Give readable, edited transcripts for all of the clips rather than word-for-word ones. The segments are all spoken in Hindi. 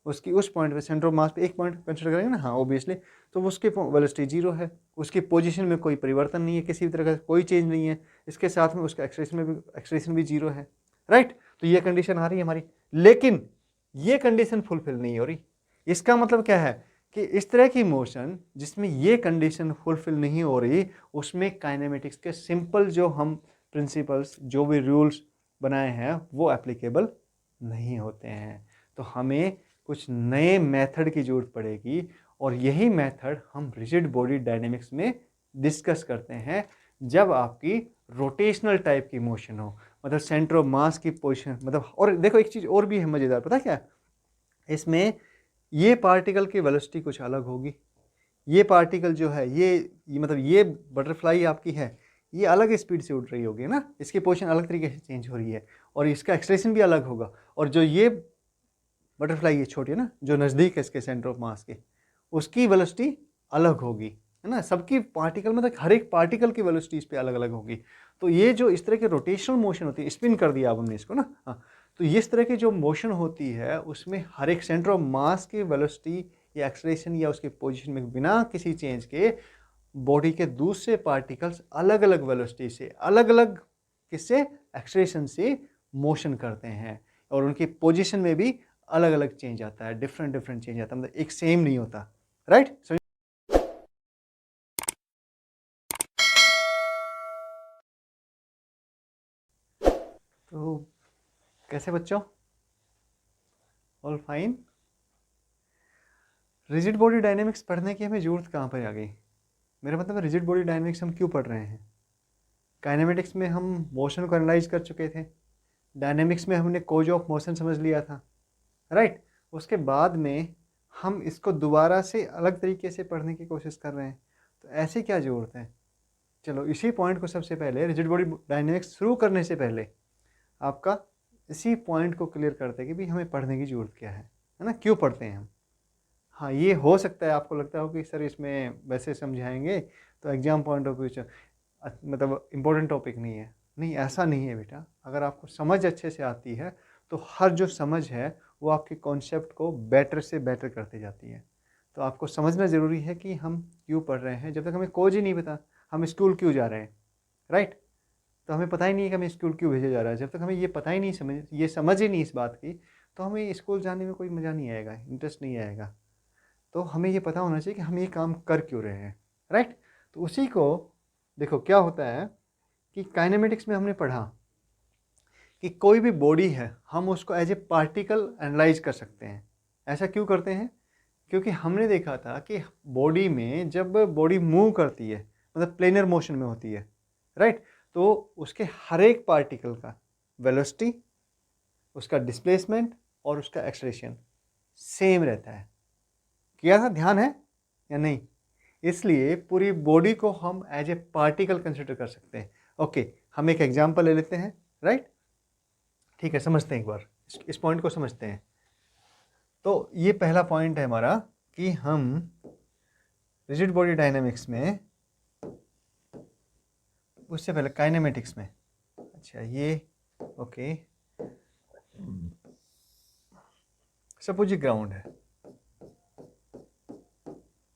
उसकी उस पॉइंट पे सेंटर ऑफ मास पे एक पॉइंट कंसिडर करेंगे ना, हाँ ऑब्वियसली, तो उसकी वेलोसिटी 0 है, उसकी पोजीशन में कोई परिवर्तन नहीं है, किसी भी तरह का कोई चेंज नहीं है, इसके साथ में उसका एक्सेलरेशन भी 0 है, राइट। तो ये कंडीशन आ रही है हमारी, लेकिन ये कंडीशन फुलफिल नहीं हो रही। इसका मतलब क्या है कि इस तरह की मोशन जिसमें ये कंडीशन फुलफिल नहीं हो रही, उसमें काइनेमेटिक्स के सिंपल जो हम प्रिंसिपल्स, जो भी रूल्स बनाए हैं वो एप्लीकेबल नहीं होते हैं। तो हमें कुछ नए मेथड की जरूरत पड़ेगी, और यही मेथड हम रिजिड बॉडी डायनेमिक्स में डिस्कस करते हैं जब आपकी रोटेशनल टाइप की मोशन हो, मतलब सेंटर ऑफ मास की पोजीशन, मतलब और देखो एक चीज़ और भी है मज़ेदार, पता क्या, इसमें ये पार्टिकल की वेलोसिटी कुछ अलग होगी, ये पार्टिकल जो है ये मतलब ये बटरफ्लाई आपकी है, ये अलग स्पीड से उड़ रही होगी ना, इसकी पोजीशन अलग तरीके से चेंज हो रही है, और इसका एक्सलेशन भी अलग होगा, और जो ये बटरफ्लाई ये छोटी है ना, जो नज़दीक है इसके सेंटर ऑफ मास के, उसकी वेलोसिटी अलग होगी, है ना। सबकी पार्टिकल मतलब हर एक पार्टिकल की वेलोसिटी इस पर अलग अलग होगी। तो ये जो इस तरह की रोटेशनल मोशन होती है, स्पिन कर दिया अब हमने इसको ना, हाँ, तो इस तरह की जो मोशन होती है उसमें हर एक सेंटर ऑफ मास की वेलोसिटी या एक्सलेशन या उसकी पोजीशन में बिना किसी चेंज के बॉडी के दूसरे पार्टिकल्स अलग अलग वेलोसिटी से, अलग अलग किससे, एक्सलेशन से मोशन करते हैं, और उनकी पोजीशन में भी अलग अलग चेंज आता है, डिफरेंट डिफरेंट चेंज आता है, मतलब एक सेम नहीं होता, राइट। तो कैसे बच्चों, all fine. Rigid body dynamics पढ़ने की हमें जरूरत कहाँ पर आ गई, मेरा मतलब रिजिड बॉडी डायनेमिक्स हम क्यों पढ़ रहे हैं। काइनेमेटिक्स में हम मोशन को एनालाइज कर चुके थे, डायनेमिक्स में हमने कोज ऑफ मोशन समझ लिया था, राइट। उसके बाद में हम इसको दोबारा से अलग तरीके से पढ़ने की कोशिश कर रहे हैं, तो ऐसी क्या ज़रूरत है। चलो इसी पॉइंट को सबसे पहले, रिजिड बॉडी डायनेमिक्स शुरू करने से पहले आपका इसी पॉइंट को क्लियर करते हैं कि भाई हमें पढ़ने की ज़रूरत क्या है ना, क्यों पढ़ते हैं हम। हाँ ये हो सकता है आपको लगता हो कि सर इसमें वैसे समझाएंगे तो एग्जाम पॉइंट ऑफ व्यू मतलब इम्पोर्टेंट टॉपिक नहीं है, नहीं ऐसा नहीं है बेटा। अगर आपको समझ अच्छे से आती है तो हर जो समझ है वो आपके कॉन्सेप्ट को बेटर से बेटर करती जाती है। तो आपको समझना ज़रूरी है कि हम क्यों पढ़ रहे हैं। जब तक हमें कोज ही नहीं पता हम स्कूल क्यों जा रहे हैं, राइट, तो हमें पता ही नहीं है कि हमें स्कूल क्यों भेजा जा रहा है। जब तक हमें ये पता ही नहीं, समझ ही नहीं इस बात की, तो हमें स्कूल जाने में कोई मज़ा नहीं आएगा, इंटरेस्ट नहीं आएगा। तो हमें ये पता होना चाहिए कि हम ये काम कर क्यों रहे हैं, राइट। तो उसी को देखो क्या होता है कि काइनेमेटिक्स में हमने पढ़ा कि कोई भी बॉडी है हम उसको एज ए पार्टिकल एनालाइज कर सकते हैं। ऐसा क्यों करते हैं, क्योंकि हमने देखा था कि बॉडी में जब बॉडी मूव करती है, मतलब प्लेनर मोशन में होती है, राइट, तो उसके हर एक पार्टिकल का वेलोसिटी, उसका डिस्प्लेसमेंट और उसका एक्सलेशन सेम रहता है। किया था, ध्यान है या नहीं। इसलिए पूरी बॉडी को हम एज ए पार्टिकल कंसिडर कर सकते हैं। ओके, हम एक एग्जांपल ले लेते हैं, राइट, ठीक है, समझते हैं एक बार इस पॉइंट को समझते हैं। तो ये पहला पॉइंट है हमारा कि हम रिजिड बॉडी डायनामिक्स में, उससे पहले काइनेमेटिक्स में, अच्छा ये ओके, सपोज ये ग्राउंड है,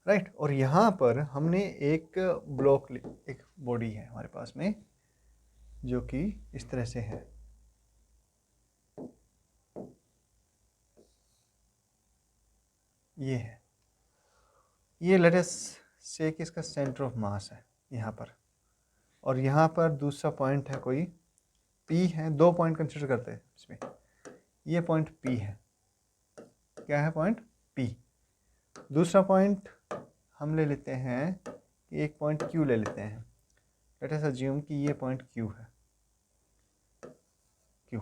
राइट, और यहाँ पर हमने एक ब्लॉक, एक बॉडी है हमारे पास में जो कि इस तरह से है, ये है, ये लेट अस से कि इसका सेंटर ऑफ मास है यहाँ पर, और यहाँ पर दूसरा पॉइंट है कोई P है। दो पॉइंट कंसिडर करते हैं इसमें, ये पॉइंट P है, क्या है पॉइंट P। दूसरा पॉइंट हम ले लेते हैं, एक पॉइंट Q ले लेते हैं, लेट अस अज्यूम कि ये पॉइंट Q है, Q।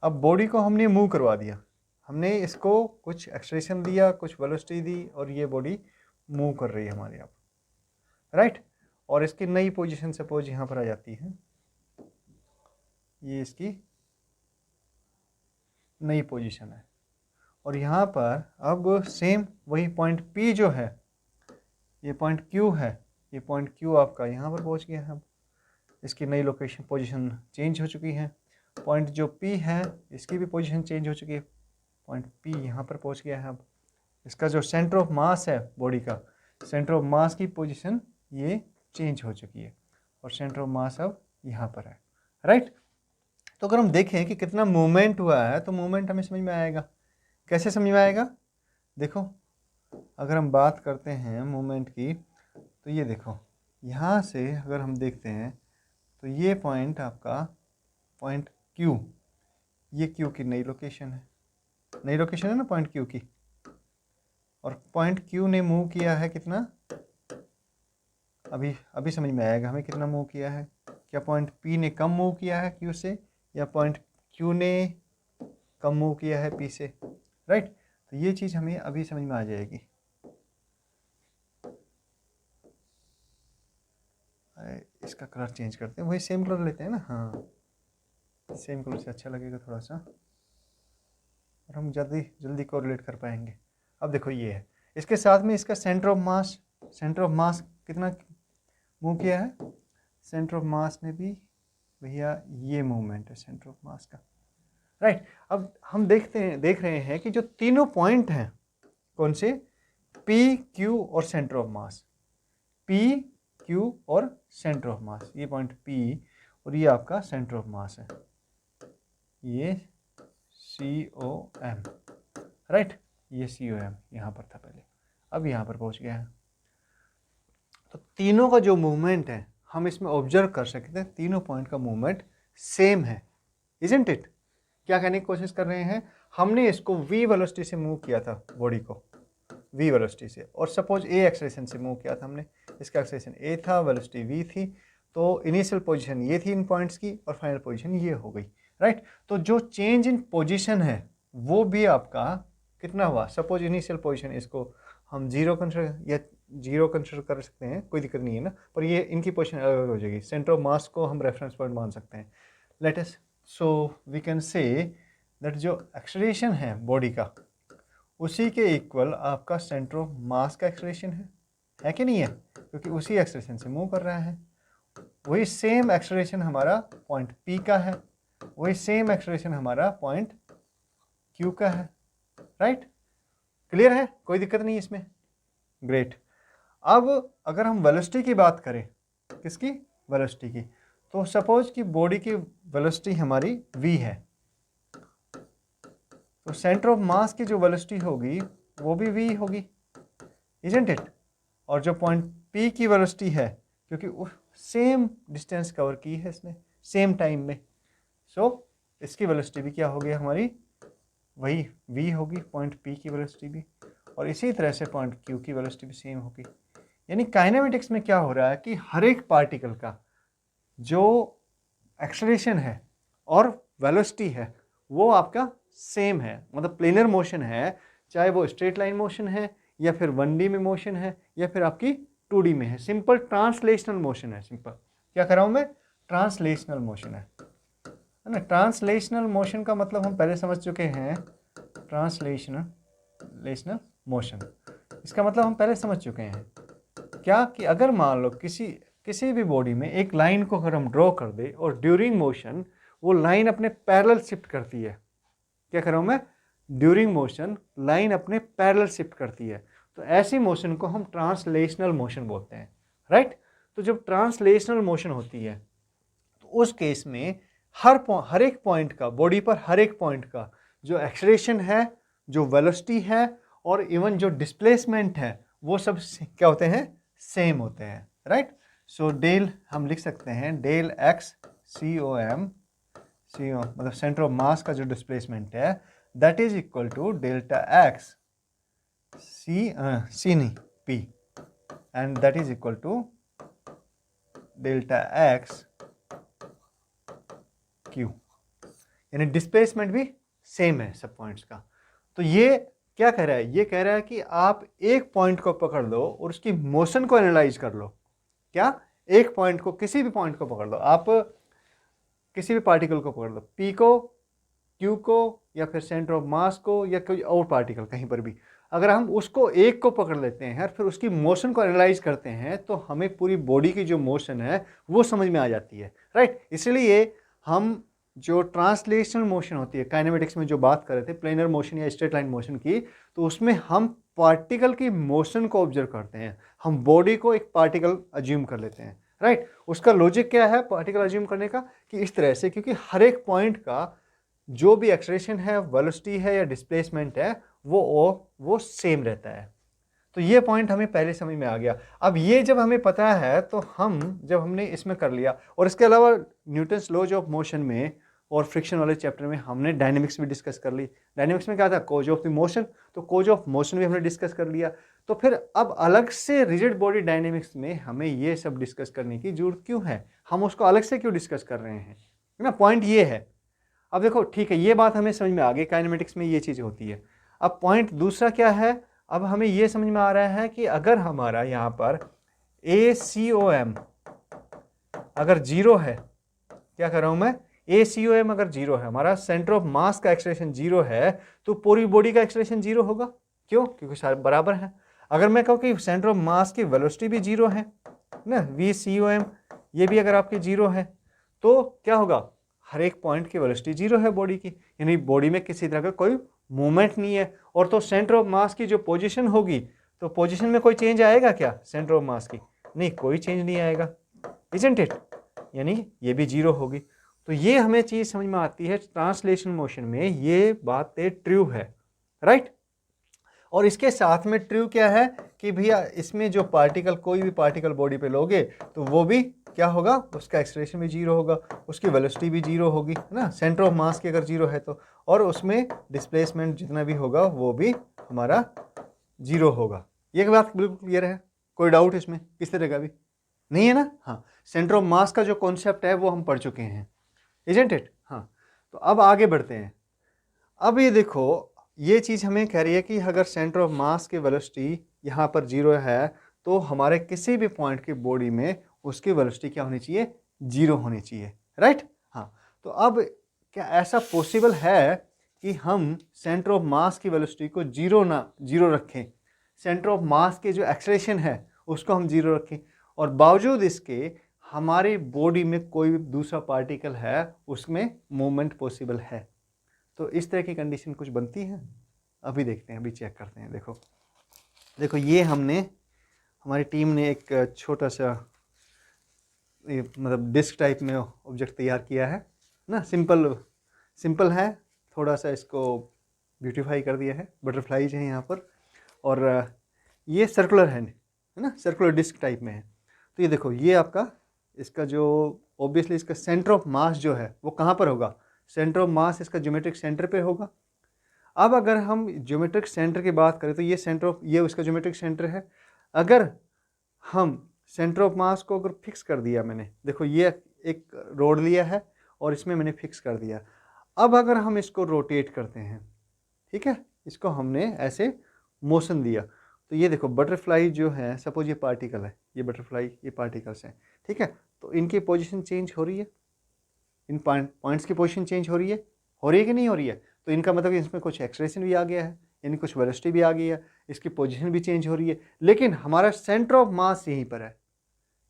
अब बॉडी को हमने मूव करवा दिया, हमने इसको कुछ एक्सलेशन दिया, कुछ वेलोसिटी दी, और ये बॉडी मूव कर रही है हमारे यहाँ, राइट। और इसकी नई पोजीशन सपोज यहाँ पर आ जाती है, ये इसकी नई पोजीशन है, और यहाँ पर अब सेम वही पॉइंट P जो है, ये पॉइंट Q है, ये पॉइंट Q आपका यहाँ पर पहुँच गया है। अब इसकी नई लोकेशन पोजीशन चेंज हो चुकी है। पॉइंट जो P है इसकी भी पोजीशन चेंज हो चुकी है, पॉइंट P यहाँ पर पहुँच गया है। अब इसका जो सेंटर ऑफ मास है बॉडी का, सेंटर ऑफ मास की पोजीशन ये चेंज हो चुकी है और सेंटर ऑफ मास अब यहाँ पर है, राइट। तो अगर हम देखें कि कितना मूवमेंट हुआ है तो मूवमेंट हमें समझ में आएगा। कैसे समझ में आएगा? देखो, अगर हम बात करते हैं मूवमेंट की तो ये देखो, यहाँ से अगर हम देखते हैं तो ये पॉइंट आपका पॉइंट Q, ये Q की नई लोकेशन है ना पॉइंट Q की। और पॉइंट Q ने मूव किया है कितना, अभी समझ में आएगा हमें कितना मूव किया है। क्या पॉइंट P ने कम मूव किया है Q से, या पॉइंट Q ने कम मूव किया है P से, राइट। तो ये चीज़ हमें अभी समझ में आ जाएगी। इसका कलर चेंज करते हैं, वही सेम कलर लेते हैं ना, हाँ सेम कलर से अच्छा लगेगा थोड़ा सा, और हम जल्दी कोरिलेट कर पाएंगे। अब देखो ये है, इसके साथ में इसका सेंटर ऑफ मास कितना मूव किया है। सेंटर ऑफ मास ने भी भैया ये मूवमेंट है सेंटर ऑफ मास का, राइट। अब हम देख रहे हैं कि जो तीनों पॉइंट हैं कौन से, P, Q और centre of mass, P, Q और सेंटर ऑफ मास, ये पॉइंट P और ये आपका सेंटर ऑफ मास है, ये COM, राइट। ये COM यहाँ पर था पहले, अब यहाँ पर पहुँच गया है। तो तीनों का जो मूवमेंट है हम इसमें ऑब्जर्व कर सकते हैं, तीनों पॉइंट का मूवमेंट सेम है, इजंट इट। क्या कहने की कोशिश कर रहे हैं, हमने इसको v वेलोसिटी से मूव किया था बॉडी को, v वेलोसिटी से, और सपोज a एक्सेलरेशन से मूव किया था हमने, इसका एक्सेलरेशन a था, वेलोसिटी v थी, तो इनिशियल पोजीशन ये थी इन पॉइंट्स की और फाइनल पोजीशन ये हो गई, राइट। तो जो चेंज इन पोजीशन है वो भी आपका कितना हुआ। सपोज इनिशियल पोजीशन इसको हम जीरो कंसिडर कर सकते हैं, कोई दिक्कत नहीं है ना, पर ये इनकी पोजीशन अलग हो जाएगी। सेंटर ऑफ मास को हम रेफरेंस पॉइंट मान सकते हैं, let us, so we can say that जो एक्सेलरेशन है बॉडी का उसी के इक्वल आपका सेंटर ऑफ मास का एक्सेलरेशन है कि नहीं है, क्योंकि उसी एक्सेलरेशन से मूव कर रहा है। वही सेम एक्सेलरेशन हमारा पॉइंट P का है, वही सेम एक्सेलरेशन हमारा पॉइंट Q का है, राइट। क्लियर है, कोई दिक्कत नहीं इसमें, ग्रेट। अब अगर हम वेलोसिटी की बात करें, किसकी, वेलोसिटी की, तो सपोज कि बॉडी की वेलोसिटी हमारी v है, तो सेंटर ऑफ मास की जो वेलोसिटी होगी वो भी v होगी, इजंट इट। और जो पॉइंट P की वेलोसिटी है, क्योंकि सेम डिस्टेंस कवर की है इसने सेम टाइम में, सो इसकी वेलोसिटी भी क्या होगी हमारी, वही v होगी, पॉइंट P की वेलोसिटी भी, और इसी तरह से पॉइंट Q की वेलोसिटी भी सेम होगी। यानी काइनेमेटिक्स में क्या हो रहा है कि हर एक पार्टिकल का जो एक्सेलरेशन है और वेलोसिटी है वो आपका सेम है, मतलब प्लेनर मोशन है, चाहे वो स्ट्रेट लाइन मोशन है या फिर 1D में मोशन है या फिर आपकी 2D में है, सिंपल ट्रांसलेशनल मोशन है। सिंपल क्या कर रहा हूँ मैं, ट्रांसलेशनल मोशन है ना। ट्रांसलेशनल मोशन का मतलब हम पहले समझ चुके हैं, ट्रांसलेशनल मोशन, इसका मतलब हम पहले समझ चुके हैं क्या, कि अगर मान लो किसी भी बॉडी में एक लाइन को अगर हम ड्रॉ कर दे और ड्यूरिंग मोशन वो लाइन अपने पैरेलल शिफ्ट करती है, क्या कर रहा हूँ मैं, ड्यूरिंग मोशन लाइन अपने पैरेलल शिफ्ट करती है, तो ऐसी मोशन को हम ट्रांसलेशनल मोशन बोलते हैं, राइट। तो जब ट्रांसलेशनल मोशन होती है तो उस केस में हर एक पॉइंट का, बॉडी पर हर एक पॉइंट का जो एक्सेलरेशन है, जो वेलोसिटी है और इवन जो डिस्प्लेसमेंट है वो सब क्या होते हैं, सेम होते हैं, राइट। सो डेल हम लिख सकते हैं डेल एक्स COM मतलब सेंटर ऑफ मास का जो डिस्प्लेसमेंट है that is equal to delta x P and that is equal to delta x Q, यानी डिस्प्लेसमेंट भी सेम है सब पॉइंट्स का। तो ये क्या कह रहा है, ये कह रहा है कि आप एक पॉइंट को पकड़ लो और उसकी मोशन को एनालाइज कर लो। क्या, एक पॉइंट को, किसी भी पॉइंट को पकड़ लो, आप किसी भी पार्टिकल को पकड़ लो, P को, Q को या फिर सेंटर ऑफ मास को या कोई और पार्टिकल कहीं पर भी, अगर हम उसको एक को पकड़ लेते हैं और फिर उसकी मोशन को एनालाइज करते हैं तो हमें पूरी बॉडी की जो मोशन है वो समझ में आ जाती है, राइट। इसलिए हम जो ट्रांसलेशनल मोशन होती है काइनेमेटिक्स में जो बात कर रहे थे प्लेनर मोशन या स्ट्रेट लाइन मोशन की, तो उसमें हम पार्टिकल की मोशन को ऑब्जर्व करते हैं, हम बॉडी को एक पार्टिकल अज्यूम कर लेते हैं, राइट। उसका लॉजिक क्या है पार्टिकल अज्यूम करने का, कि इस तरह से, क्योंकि हर एक पॉइंट का जो भी एक्सलेरेशन है, वेलोसिटी है या डिस्प्लेसमेंट है, वो सेम रहता है। तो ये पॉइंट हमें पहले समझ में आ गया। अब ये जब हमें पता है तो हम जब हमने इसमें कर लिया, और इसके अलावा न्यूटन्स लॉज ऑफ मोशन में और फ्रिक्शन वाले चैप्टर में हमने डायनेमिक्स भी डिस्कस कर ली। डायनेमिक्स में क्या था, कोज ऑफ द मोशन, तो कोज ऑफ मोशन भी हमने डिस्कस कर लिया। तो फिर अब अलग से रिजिड बॉडी डायनेमिक्स में हमें ये सब डिस्कस करने की जरूरत क्यों है, हम उसको अलग से क्यों डिस्कस कर रहे हैं, है ना। पॉइंट ये है। अब देखो ठीक है, ये बात हमें समझ में आ गई, काइनेमेटिक्स में ये चीज़ होती है। अब पॉइंट दूसरा क्या है, अब हमें ये समझ में आ रहा है कि अगर हमारा यहाँ पर ACOM अगर जीरो है, क्या कर रहा हूँ मैं, ACOM अगर जीरो है, हमारा सेंटर ऑफ मास का एक्सलेरेशन जीरो है, तो पूरी बॉडी का एक्सलेरेशन जीरो होगा। क्यों, क्योंकि सारे बराबर हैं। अगर मैं कहूँ कि सेंटर ऑफ मास की वेलोसिटी भी जीरो है ना, VCOM ये भी अगर आपके जीरो है, तो क्या होगा, हर एक पॉइंट की वेलोसिटी जीरो है बॉडी की, यानी बॉडी में किसी तरह का कोई मूवमेंट नहीं है। और तो सेंटर ऑफ मास की जो पोजीशन होगी, तो पोजीशन में कोई चेंज आएगा क्या सेंटर ऑफ मास की, नहीं, कोई चेंज नहीं आएगा, इजंट इट, यानी ये भी जीरो होगी। तो ये हमें चीज़ समझ में आती है ट्रांसलेशन मोशन में, ये बातें ट्रू है, राइट। और इसके साथ में ट्रू क्या है कि भैया इसमें जो पार्टिकल, कोई भी पार्टिकल बॉडी पे लोगे तो वो भी क्या होगा, उसका एक्सलेरेशन भी जीरो होगा, उसकी वेलोसिटी भी जीरो होगी, है ना, सेंटर ऑफ मास की अगर जीरो है तो, और उसमें डिस्प्लेसमेंट जितना भी होगा वो भी हमारा जीरो होगा। ये बात बिल्कुल क्लियर है, कोई डाउट इसमें किस तरह का भी नहीं है ना। हाँ, सेंटर ऑफ मास का जो कॉन्सेप्ट है वो हम पढ़ चुके हैं, इजंट इट। हाँ, तो अब आगे बढ़ते हैं। अब ये देखो, ये चीज़ हमें कह रही है कि अगर सेंटर ऑफ मास की वेलोसिटी यहाँ पर जीरो है, तो हमारे किसी भी पॉइंट की बॉडी में उसकी वेलोसिटी क्या होनी चाहिए, जीरो होनी चाहिए, राइट। हाँ, तो अब क्या ऐसा पॉसिबल है कि हम सेंटर ऑफ मास की वेलोसिटी को जीरो रखें, सेंटर ऑफ मास के जो एक्सलेरेशन है उसको हम जीरो रखें, और बावजूद इसके हमारी बॉडी में कोई दूसरा पार्टिकल है उसमें मूवमेंट पॉसिबल है? तो इस तरह की कंडीशन कुछ बनती है, अभी देखते हैं, अभी चेक करते हैं। देखो ये हमारी टीम ने एक छोटा सा मतलब डिस्क टाइप में ऑब्जेक्ट तैयार किया है ना, सिंपल है, थोड़ा सा इसको ब्यूटीफाई कर दिया है, बटरफ्लाईज हैं यहाँ पर, और ये सर्कुलर है ना, सर्कुलर डिस्क टाइप में है। तो ये देखो, ये आपका इसका जो ऑब्वियसली इसका सेंटर ऑफ मास जो है वो कहाँ पर होगा, सेंटर ऑफ मास इसका ज्योमेट्रिक सेंटर पे होगा। अब अगर हम ज्योमेट्रिक सेंटर की बात करें तो ये उसका ज्योमेट्रिक सेंटर है। अगर हम सेंटर ऑफ मास को अगर फिक्स कर दिया मैंने, देखो ये एक रोड लिया है और इसमें मैंने फिक्स कर दिया। अब अगर हम इसको रोटेट करते हैं, ठीक है, इसको हमने ऐसे मोशन दिया, तो ये देखो बटरफ्लाई जो है, सपोज ये पार्टिकल है, ये बटरफ्लाई, ये पार्टिकल्स हैं, ठीक है, तो इनकी पोजीशन चेंज हो रही है, इन पॉइंट्स की पोजीशन चेंज हो रही है कि नहीं हो रही है, तो इनका मतलब इसमें कुछ एक्सलेरेशन भी आ गया है, यानी कुछ वेलोसिटी भी आ गई है, इसकी पोजीशन भी चेंज हो रही है। लेकिन हमारा सेंटर ऑफ मास यहीं पर है,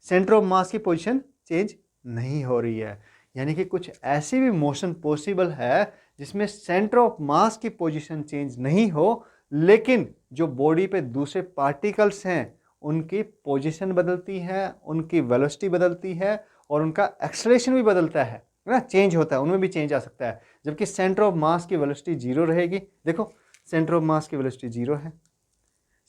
सेंटर ऑफ मास की पोजीशन चेंज नहीं हो रही है, यानी कि कुछ ऐसी भी मोशन पॉसिबल है जिसमें सेंटर ऑफ मास की पोजीशन चेंज नहीं हो, लेकिन जो बॉडी पे दूसरे पार्टिकल्स हैं उनकी पोजीशन बदलती है, उनकी वेलोसिटी बदलती है, और उनका एक्सलेरेशन भी बदलता है ना, चेंज होता है, उनमें भी चेंज आ सकता है। जबकि सेंटर ऑफ मास की वेलोसिटी जीरो रहेगी। देखो सेंटर ऑफ मास की वेलोसिटी जीरो है,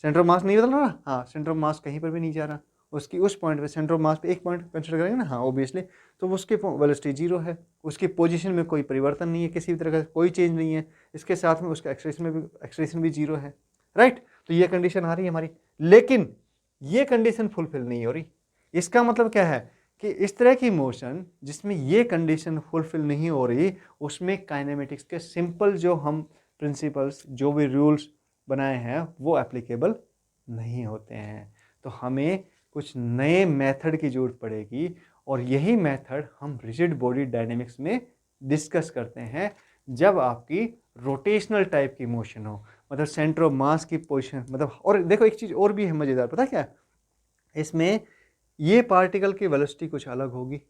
सेंटर ऑफ मास नहीं बदल रहा ना, हाँ, सेंटर ऑफ मास कहीं पर भी नहीं जा रहा, उसकी उस पॉइंट पे, सेंटर ऑफ मास पे एक पॉइंट कंसिडर करेंगे ना, हाँ ऑब्वियसली, तो उसकी वेलोसिटी जीरो है, उसकी पोजीशन में कोई परिवर्तन नहीं है, किसी भी तरह का कोई चेंज नहीं है, इसके साथ में उसका एक्सलेरेशन भी जीरो है, राइट। तो ये कंडीशन आ रही है हमारी, लेकिन ये कंडीशन फुलफिल नहीं हो रही। इसका मतलब क्या है कि इस तरह की मोशन जिसमें ये कंडीशन फुलफिल नहीं हो रही, उसमें काइनेमेटिक्स के सिंपल जो हम प्रिंसिपल्स, जो भी रूल्स बनाए हैं वो एप्लीकेबल नहीं होते हैं। तो हमें कुछ नए मेथड की ज़रूरत पड़ेगी, और यही मेथड हम रिजिड बॉडी डायनेमिक्स में डिस्कस करते हैं जब आपकी रोटेशनल टाइप की मोशन हो, मतलब सेंटर ऑफ मास की पोजीशन, मतलब, और देखो एक चीज़ और भी है मज़ेदार, पता क्या, इसमें ये पार्टिकल की वेलोसिटी कुछ अलग होगी,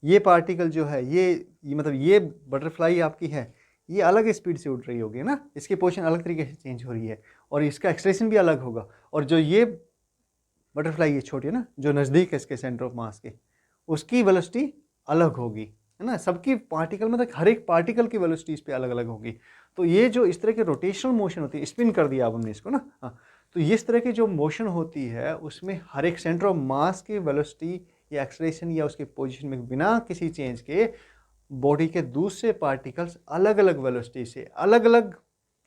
ये पार्टिकल जो है ये मतलब ये बटरफ्लाई आपकी है, ये अलग स्पीड से उड़ रही होगी ना, इसकी पोजीशन अलग तरीके से चेंज हो रही है और इसका एक्सलेरेशन भी अलग होगा। और जो ये बटरफ्लाई ये छोटी है ना, जो नज़दीक है इसके सेंटर ऑफ मास के, उसकी वेलोसिटी अलग होगी, है ना। सबकी पार्टिकल मतलब हर एक पार्टिकल की वेलोसिटी इस पर अलग अलग होगी। तो ये जो इस तरह की रोटेशनल मोशन होती है, स्पिन कर दिया अब हमने इसको ना, हाँ, तो इस तरह की जो मोशन होती है उसमें हर एक सेंटर ऑफ मास की वेलोसिटी या एक्सलेरेशन या उसके पोजीशन में बिना किसी चेंज के बॉडी के दूसरे पार्टिकल्स अलग अलग वेलोसिटी से, अलग अलग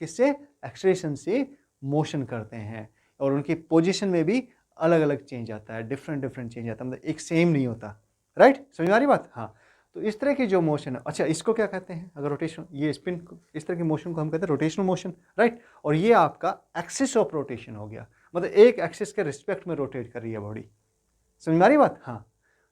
किससे, एक्सलेरेशन से मोशन करते हैं और उनकी पोजीशन में भी अलग अलग चेंज आता है, डिफरेंट चेंज आता है, मतलब एक सेम नहीं होता। राइट, समझ में आ रही बात? हाँ, तो इस तरह की जो मोशन है, अच्छा इसको क्या कहते हैं, अगर रोटेशन, ये स्पिन, इस तरह की मोशन को हम कहते हैं रोटेशनल मोशन। राइट, और ये आपका एक्सिस ऑफ रोटेशन हो गया, मतलब एक एक्सिस के रिस्पेक्ट में रोटेट कर रही है बॉडी। समझ में आ रही बात? हाँ,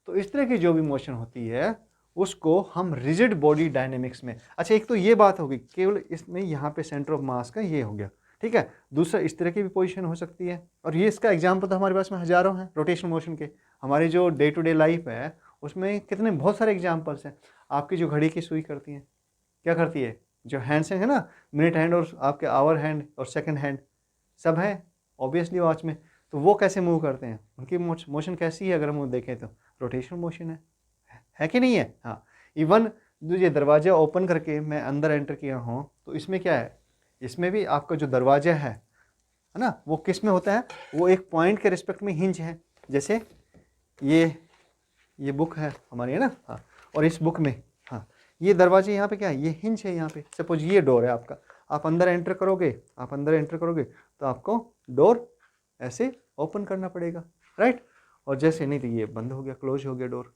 तो इस तरह की जो भी मोशन होती है उसको हम रिजिड बॉडी डायनेमिक्स में, अच्छा एक तो ये बात होगी केवल इसमें, यहाँ पे सेंटर ऑफ मास का ये हो गया, ठीक है। दूसरा इस तरह की भी पोजीशन हो सकती है, और ये इसका एग्जाम्पल तो हमारे पास में हज़ारों हैं रोटेशनल मोशन के। हमारी जो डे टू डे लाइफ है उसमें कितने बहुत सारे एग्जाम्पल्स हैं। आपकी जो घड़ी की सुई करती है, क्या करती है, जो हैंड्स हैं ना, मिनट हैंड और आपके आवर हैंड और सेकंड हैंड सब है ऑब्वियसली वॉच में, तो वो कैसे मूव करते हैं, उनकी मोशन कैसी है, अगर हम देखें तो रोटेशनल मोशन है कि नहीं है? हाँ, इवन जो ये दरवाज़ा ओपन करके मैं अंदर एंटर किया हूँ, तो इसमें क्या है, इसमें भी आपका जो दरवाज़ा है ना, वो किस में होता है, वो एक पॉइंट के रिस्पेक्ट में हिंज है। जैसे ये बुक है हमारी, है ना, हाँ, और इस बुक में, हाँ, ये दरवाजे यहाँ पे क्या है, ये हिंज है यहाँ पे। सपोज ये डोर है आपका, आप अंदर एंटर करोगे, तो आपको डोर ऐसे ओपन करना पड़ेगा, राइट। और जैसे नहीं तो ये बंद हो गया, क्लोज हो गया डोर।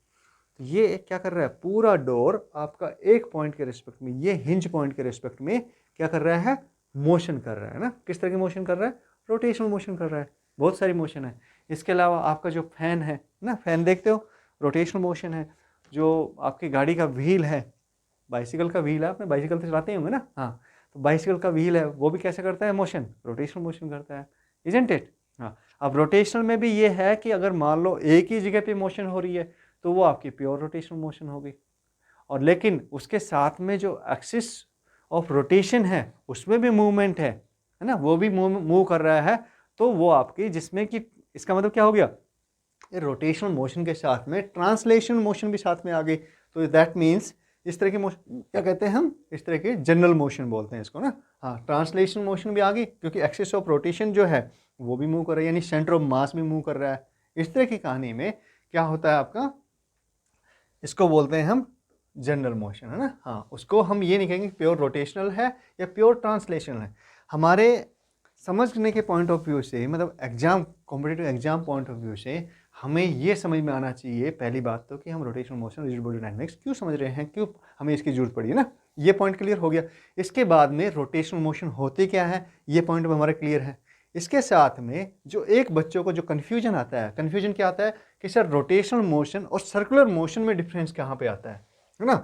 तो ये क्या कर रहा है, पूरा डोर आपका एक पॉइंट के रिस्पेक्ट में, ये हिंज पॉइंट के रिस्पेक्ट में क्या कर रहा है, मोशन कर रहा है ना। किस तरह की मोशन कर रहा है, रोटेशनल मोशन कर रहा है। बहुत सारी मोशन है। इसके अलावा आपका जो फैन है ना, फैन देखते हो, रोटेशनल मोशन है। जो आपकी गाड़ी का व्हील है, बाइसिकल का व्हील है, आपने बाइसिकल तो चलाते होंगे ना, हाँ, तो बाइसिकल का व्हील है, वो भी कैसे करता है मोशन, रोटेशनल मोशन करता है, इजंट इट? हाँ, अब रोटेशनल में भी ये है कि अगर मान लो एक ही जगह पे मोशन हो रही है तो वो आपकी प्योर रोटेशनल मोशन होगी, और लेकिन उसके साथ में जो एक्सिस ऑफ रोटेशन है उसमें भी मूवमेंट है ना, वो भी मूव कर रहा है, तो वो आपकी, जिसमें कि इसका मतलब क्या हो गया, ये रोटेशनल मोशन के साथ में ट्रांसलेशन मोशन भी साथ में आ गई। तो दैट मीन्स इस तरह की मोशन क्या कहते हैं हम, इस तरह के जनरल मोशन बोलते हैं इसको ना। हाँ, ट्रांसलेशन मोशन भी आ गई क्योंकि एक्सिस ऑफ रोटेशन जो है वो भी मूव कर रहा है, यानी सेंटर ऑफ मास भी मूव कर रहा है। इस तरह की कहानी में क्या होता है आपका, इसको बोलते हैं हम जनरल मोशन, है ना। हाँ, उसको हम ये नहीं कहेंगे प्योर रोटेशनल है या प्योर ट्रांसलेशनल है। हमारे समझने के पॉइंट ऑफ व्यू से, मतलब exam, competitive exam point of view से हमें ये समझ में आना चाहिए पहली बात तो कि हम rotational motion, rigid body dynamics क्यों समझ रहे हैं, क्यों हमें इसकी जरूरत पड़ी है ना। ये पॉइंट क्लियर हो गया। इसके बाद में रोटेशनल मोशन होते क्या है, ये पॉइंट हमारा क्लियर है। इसके साथ में जो एक बच्चों को जो कन्फ्यूजन आता है, कन्फ्यूजन क्या आता है कि सर रोटेशनल मोशन और सर्कुलर मोशन में डिफरेंस कहाँ पे आता है ना।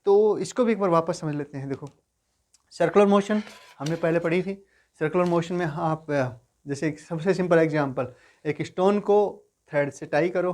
तो इसको भी एक बार वापस समझ लेते हैं। देखो, सर्कुलर मोशन हमने पहले पढ़ी थी। सर्कुलर मोशन में आप जैसे एक सबसे सिंपल एग्जांपल, एक स्टोन को थ्रेड से टाई करो,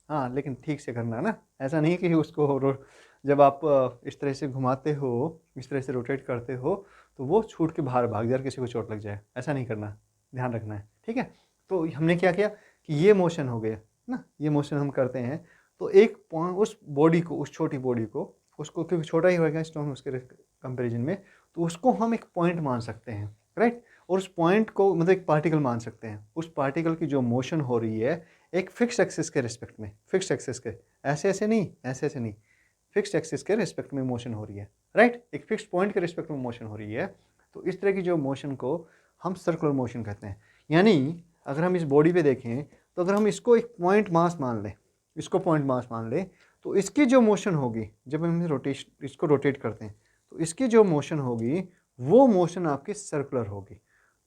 हाँ, लेकिन ठीक से करना है ना, ऐसा नहीं कि उसको जब आप इस तरह से घुमाते हो, इस तरह से रोटेट करते हो तो वो छूट के बाहर भाग जाए, किसी को चोट लग जाए, ऐसा नहीं करना, ध्यान रखना है, ठीक है। तो हमने क्या किया कि ये मोशन हो गया ना, ये मोशन हम करते हैं तो एक पॉइंट उस बॉडी को, उस छोटी बॉडी को, उसको क्योंकि छोटा ही होगा स्टोन उसके कंपेरिजन में, तो उसको हम एक पॉइंट मान सकते हैं, राइट। और उस पॉइंट को मतलब एक पार्टिकल मान सकते हैं। उस पार्टिकल की जो मोशन हो रही है एक फिक्स एक्सिस के रिस्पेक्ट में, फिक्स एक्सिस के, ऐसे ऐसे नहीं, ऐसे ऐसे नहीं, फिक्स एक्सिस के रिस्पेक्ट में मोशन हो रही है, राइट, एक फिक्स पॉइंट के रिस्पेक्ट में मोशन हो रही है। तो इस तरह की जो मोशन को हम सर्कुलर मोशन कहते हैं। यानी अगर हम इस बॉडी पे देखें तो अगर हम इसको एक पॉइंट मास मान लें, इसको पॉइंट मास मान लें, तो इसकी जो मोशन होगी जब हम रोटेशन, इसको रोटेट करते हैं, तो इसकी जो मोशन होगी वो मोशन आपकी सर्कुलर होगी।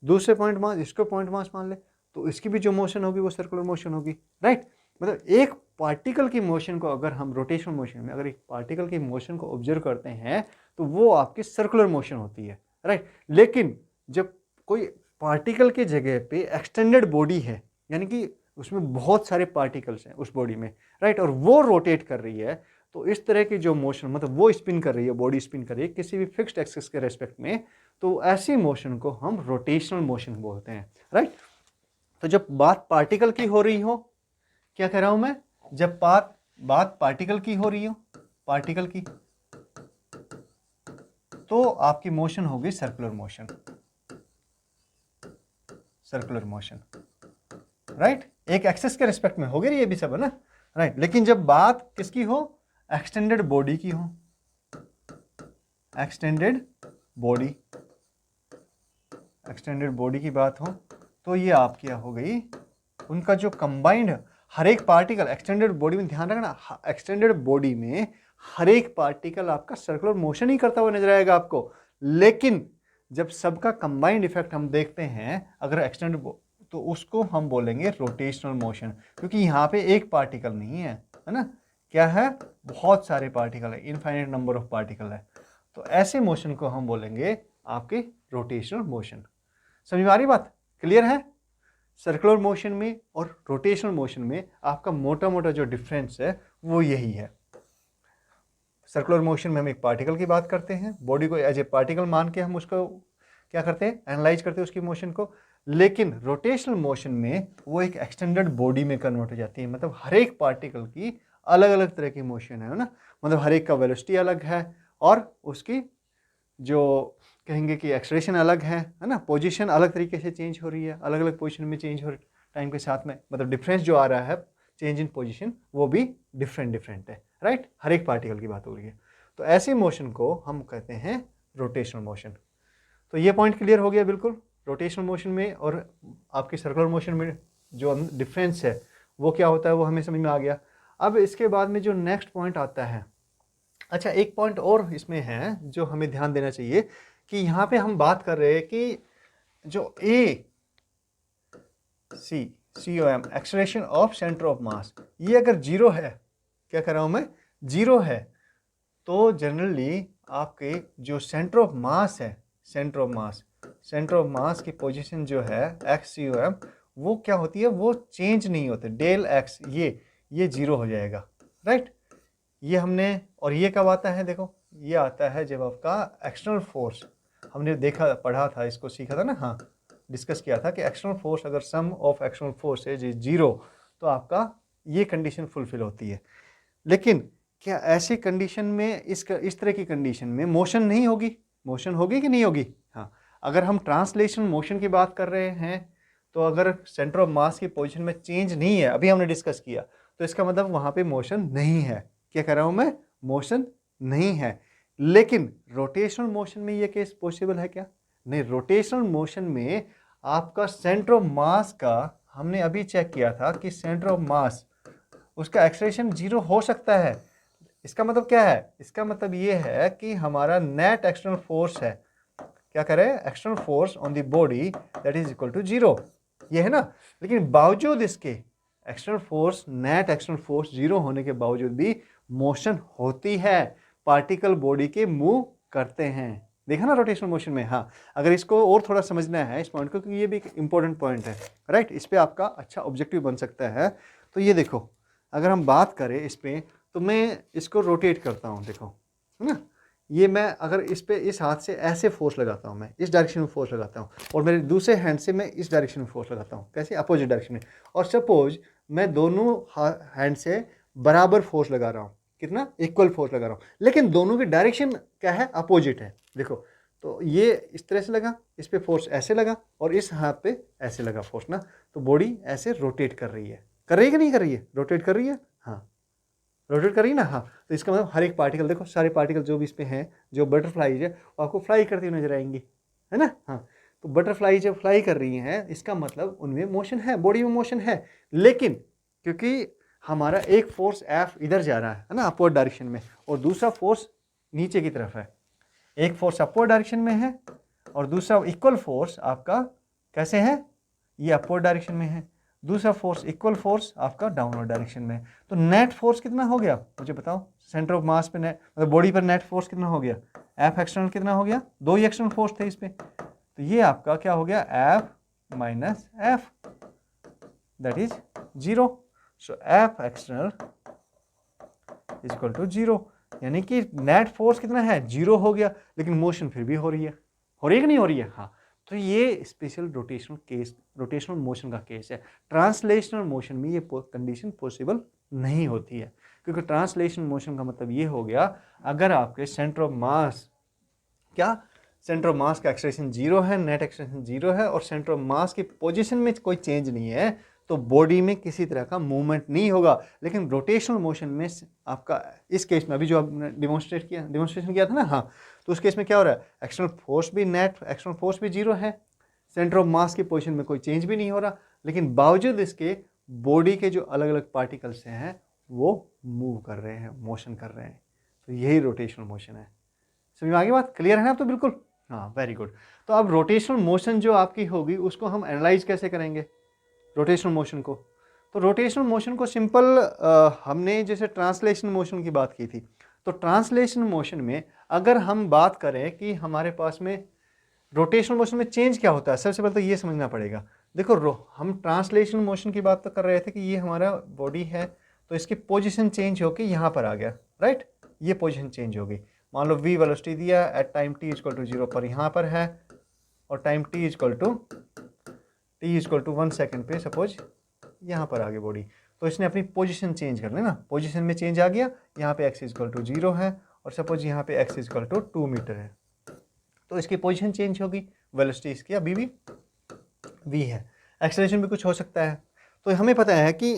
दूसरे पॉइंट मास, इसको पॉइंट मास मान ले, तो इसकी भी जो मोशन होगी वो सर्कुलर मोशन होगी, राइट। मतलब एक पार्टिकल की मोशन को अगर हम रोटेशनल मोशन में अगर एक पार्टिकल की मोशन को ऑब्जर्व करते हैं तो वो आपकी सर्कुलर मोशन होती है, राइट। लेकिन जब कोई पार्टिकल के जगह पे एक्सटेंडेड बॉडी है, यानी कि उसमें बहुत सारे पार्टिकल्स हैं उस बॉडी में, राइट, और वो रोटेट कर रही है, तो इस तरह की जो मोशन, मतलब वो स्पिन कर रही है, बॉडी स्पिन कर रही है किसी भी फिक्स्ड एक्सिस के रेस्पेक्ट में, तो ऐसी मोशन को हम रोटेशनल मोशन बोलते हैं, राइट। तो जब बात पार्टिकल की हो रही हो, क्या कह रहा हूं मैं, जब बात पार्टिकल की हो रही हो, पार्टिकल की, तो आपकी मोशन होगी circular motion, circular motion, right. एक एक्सिस के रिस्पेक्ट में होगी ये भी सब, है ना, राइट। लेकिन जब बात किसकी हो, एक्सटेंडेड बॉडी की हो, एक्सटेंडेड बॉडी, एक्सटेंडेड बॉडी की बात हो, तो ये आपकी हो गई उनका जो कंबाइंड, हर एक पार्टिकल एक्सटेंडेड बॉडी में, ध्यान रखना, एक्सटेंडेड बॉडी में हर एक पार्टिकल आपका सर्कुलर मोशन ही करता हुआ नजर आएगा आपको। लेकिन जब सबका कंबाइंड इफेक्ट हम देखते हैं अगर एक्सटेंडेड, तो उसको हम बोलेंगे रोटेशनल मोशन, क्योंकि यहाँ पे एक पार्टिकल नहीं है, है ना, क्या है, बहुत सारे पार्टिकल है, इनफाइनाइट नंबर ऑफ पार्टिकल है। तो ऐसे मोशन को हम बोलेंगे आपके रोटेशनल मोशन। समझ में आ रही बात, क्लियर है। सर्कुलर मोशन में और रोटेशनल मोशन में आपका मोटा मोटा जो डिफरेंस है वो यही है। सर्कुलर मोशन में हम एक पार्टिकल की बात करते हैं, बॉडी को एज ए पार्टिकल मान के हम उसको क्या करते हैं, एनालाइज करते हैं उसकी मोशन को। लेकिन रोटेशनल मोशन में वो एक एक्सटेंडेड बॉडी में कन्वर्ट हो जाती है, मतलब हर एक पार्टिकल की अलग अलग तरह की मोशन है ना, मतलब हर एक का वेलोसिटी अलग है और उसकी जो कहेंगे कि एक्सलेरेशन अलग है ना, पोजीशन अलग तरीके से चेंज हो रही है, अलग अलग पोजीशन में चेंज हो रही है टाइम के साथ में, मतलब डिफरेंस जो आ रहा है चेंज इन पोजीशन वो भी डिफरेंट है, राइट। हर एक पार्टिकल की बात हो रही है, तो ऐसी मोशन को हम कहते हैं रोटेशनल मोशन। तो ये पॉइंट क्लियर हो गया बिल्कुल, रोटेशनल मोशन में और आपकी सर्कुलर मोशन में जो डिफरेंस है वो क्या होता है वो हमें समझ में आ गया। अब इसके बाद में जो नेक्स्ट पॉइंट आता है, अच्छा एक पॉइंट और इसमें है जो हमें ध्यान देना चाहिए कि यहाँ पे हम बात कर रहे हैं कि जो COM acceleration of centre of मास, ये अगर जीरो है, क्या कर रहा हूँ मैं, जीरो है, तो जनरली आपके जो सेंटर ऑफ मास है, सेंटर ऑफ मास की पोजीशन जो है XCOM, वो क्या होती है, वो चेंज नहीं होती, डेल एक्स ये जीरो हो जाएगा, राइट। ये हमने, और ये कब आता है, देखो ये आता है जब आपका एक्सटर्नल फोर्स, हमने देखा पढ़ा था इसको, सीखा था ना, हाँ डिस्कस किया था कि एक्सटर्नल फोर्स, अगर सम ऑफ एक्सटर्नल फोर्स है जीरो, तो आपका ये कंडीशन फुलफिल होती है। लेकिन क्या ऐसी कंडीशन में, इस तरह की कंडीशन में मोशन नहीं होगी, मोशन होगी कि नहीं होगी, हाँ। अगर हम ट्रांसलेशन मोशन की बात कर रहे हैं, तो अगर सेंटर ऑफ मास की पोजीशन में चेंज नहीं है, अभी हमने डिस्कस किया, तो इसका मतलब वहां पे मोशन नहीं है। क्या कह रहा हूं मैं, मोशन नहीं है। लेकिन रोटेशनल मोशन में ये केस पॉसिबल है क्या, नहीं। रोटेशनल मोशन में आपका सेंटर ऑफ मास का, हमने अभी चेक किया था कि सेंटर ऑफ मास, उसका एक्सेलरेशन जीरो हो सकता है। इसका मतलब क्या है, इसका मतलब ये है कि हमारा नेट एक्सटर्नल फोर्स है, क्या करें, external force on the body that is equal to zero, ये है ना। लेकिन बावजूद इसके external force, net external force zero होने के बावजूद भी मोशन होती है, पार्टिकल बॉडी के मूव करते हैं, देखा ना रोटेशनल मोशन में। हाँ, अगर इसको और थोड़ा समझना है इस पॉइंट को, क्योंकि ये भी एक इंपॉर्टेंट पॉइंट है, राइट, इस पे आपका अच्छा ऑब्जेक्टिव बन सकता है। तो ये देखो, अगर हम बात करें इस पे, तो मैं इसको रोटेट करता हूँ, देखो है ना, ये मैं अगर इस पे इस हाथ से ऐसे फोर्स लगाता हूँ, मैं इस डायरेक्शन में फोर्स लगाता हूँ, और मेरे दूसरे हैंड से मैं इस डायरेक्शन में फोर्स लगाता हूँ, कैसे, अपोजिट डायरेक्शन में। और सपोज मैं दोनों हैंड से बराबर फोर्स लगा रहा हूँ, कितना, इक्वल फोर्स लगा रहा हूँ, लेकिन दोनों की डायरेक्शन क्या है, अपोजिट है। देखो, तो ये इस तरह से लगा, इस पे फोर्स ऐसे लगा, और इस हाथ पे ऐसे लगा फोर्स ना, तो बॉडी ऐसे रोटेट कर रही है, कर रही है कि नहीं कर रही है, रोटेट कर रही है, हाँ रोटेट कर रही है ना, हाँ। तो इसका मतलब हर एक पार्टिकल, देखो सारे पार्टिकल जो भी इस पे हैं, जो बटरफ्लाईज है, वो आपको फ्लाई करती हुई नजर आएंगी, है ना, हाँ। तो बटरफ्लाई जब फ्लाई कर रही हैं, इसका मतलब उनमें मोशन है, बॉडी में मोशन है। लेकिन क्योंकि हमारा एक फोर्स F इधर जा रहा है ना, अपवर्ड डायरेक्शन में, और दूसरा फोर्स नीचे की तरफ है, एक फोर्स अपवर्ड डायरेक्शन में है और दूसरा इक्वल फोर्स आपका कैसे है, ये अपवर्ड डायरेक्शन में है, दूसरा फोर्स इक्वल फोर्स आपका डाउनवर्ड डायरेक्शन में। तो नेट फोर्स कितना हो गया, मुझे बताओ, सेंटर ऑफ मास पे नेट, मतलब बॉडी पर नेट फोर्स कितना हो गया, F एक्सटर्नल कितना हो गया, दो ही एक्सटर्नल फोर्स थे इस पे, तो ये आपका क्या हो गया, F minus F, that is zero. So F external equal to 0, यानी कि नेट फोर्स कितना है 0 हो गया, लेकिन मोशन फिर भी हो रही है कि नहीं हो रही है? हाँ। तो ये स्पेशल रोटेशनल मोशन का केस है। ट्रांसलेशनल मोशन में ये कंडीशन पॉसिबल नहीं होती है, क्योंकि ट्रांसलेशनल मोशन का मतलब ये हो गया, अगर आपके सेंटर ऑफ मास का एक्सेलरेशन 0 है, नेट एक्सेलरेशन 0 है, और सेंटर ऑफ मास की पोजीशन में कोई चेंज नहीं है, तो बॉडी में किसी तरह का मूवमेंट नहीं होगा। लेकिन रोटेशनल मोशन में आपका इस केस में अभी जो आपने डिमॉन्स्ट्रेशन किया था ना, हाँ, तो उस केस में क्या हो रहा है, एक्सटर्नल फोर्स भी 0 है, सेंटर ऑफ मास की पोजीशन में कोई चेंज भी नहीं हो रहा, लेकिन बावजूद इसके बॉडी के जो अलग अलग पार्टिकल्स हैं वो मूव कर रहे हैं, मोशन कर रहे हैं। तो यही रोटेशनल मोशन है। समझ में आ गई बात? क्लियर है ना? आप तो बिल्कुल, हाँ, वेरी गुड। तो अब रोटेशनल मोशन जो आपकी होगी उसको हम एनालाइज कैसे करेंगे रोटेशनल मोशन को? तो रोटेशनल मोशन को सिंपल हमने जैसे ट्रांसलेशनल मोशन की बात की थी, तो ट्रांसलेशनल मोशन में अगर हम बात करें कि हमारे पास में रोटेशनल मोशन में चेंज क्या होता है, सबसे पहले तो ये समझना पड़ेगा। देखो, हम ट्रांसलेशनल मोशन की बात तो कर रहे थे कि ये हमारा बॉडी है, तो इसकी पोजीशन चेंज होकर यहाँ पर आ गया, राइट? ये पोजीशन चेंज होगी। मान लो v वेलोसिटी दिया at time t equal to 0 पर यहाँ पर है, और time t equal to 1 second पे सपोज यहाँ पर आ गई बॉडी, तो इसने अपनी पोजीशन चेंज कर ली ना, पोजीशन में चेंज आ गया, यहाँ पे x इक्वल टू 0 है, और सपोज यहाँ पे x इक्वल टू 2 मीटर है, तो इसकी पोजीशन चेंज होगी, वेलोसिटी इसकी अभी भी v है, एक्सेलरेशन भी कुछ हो सकता है। तो हमें पता है कि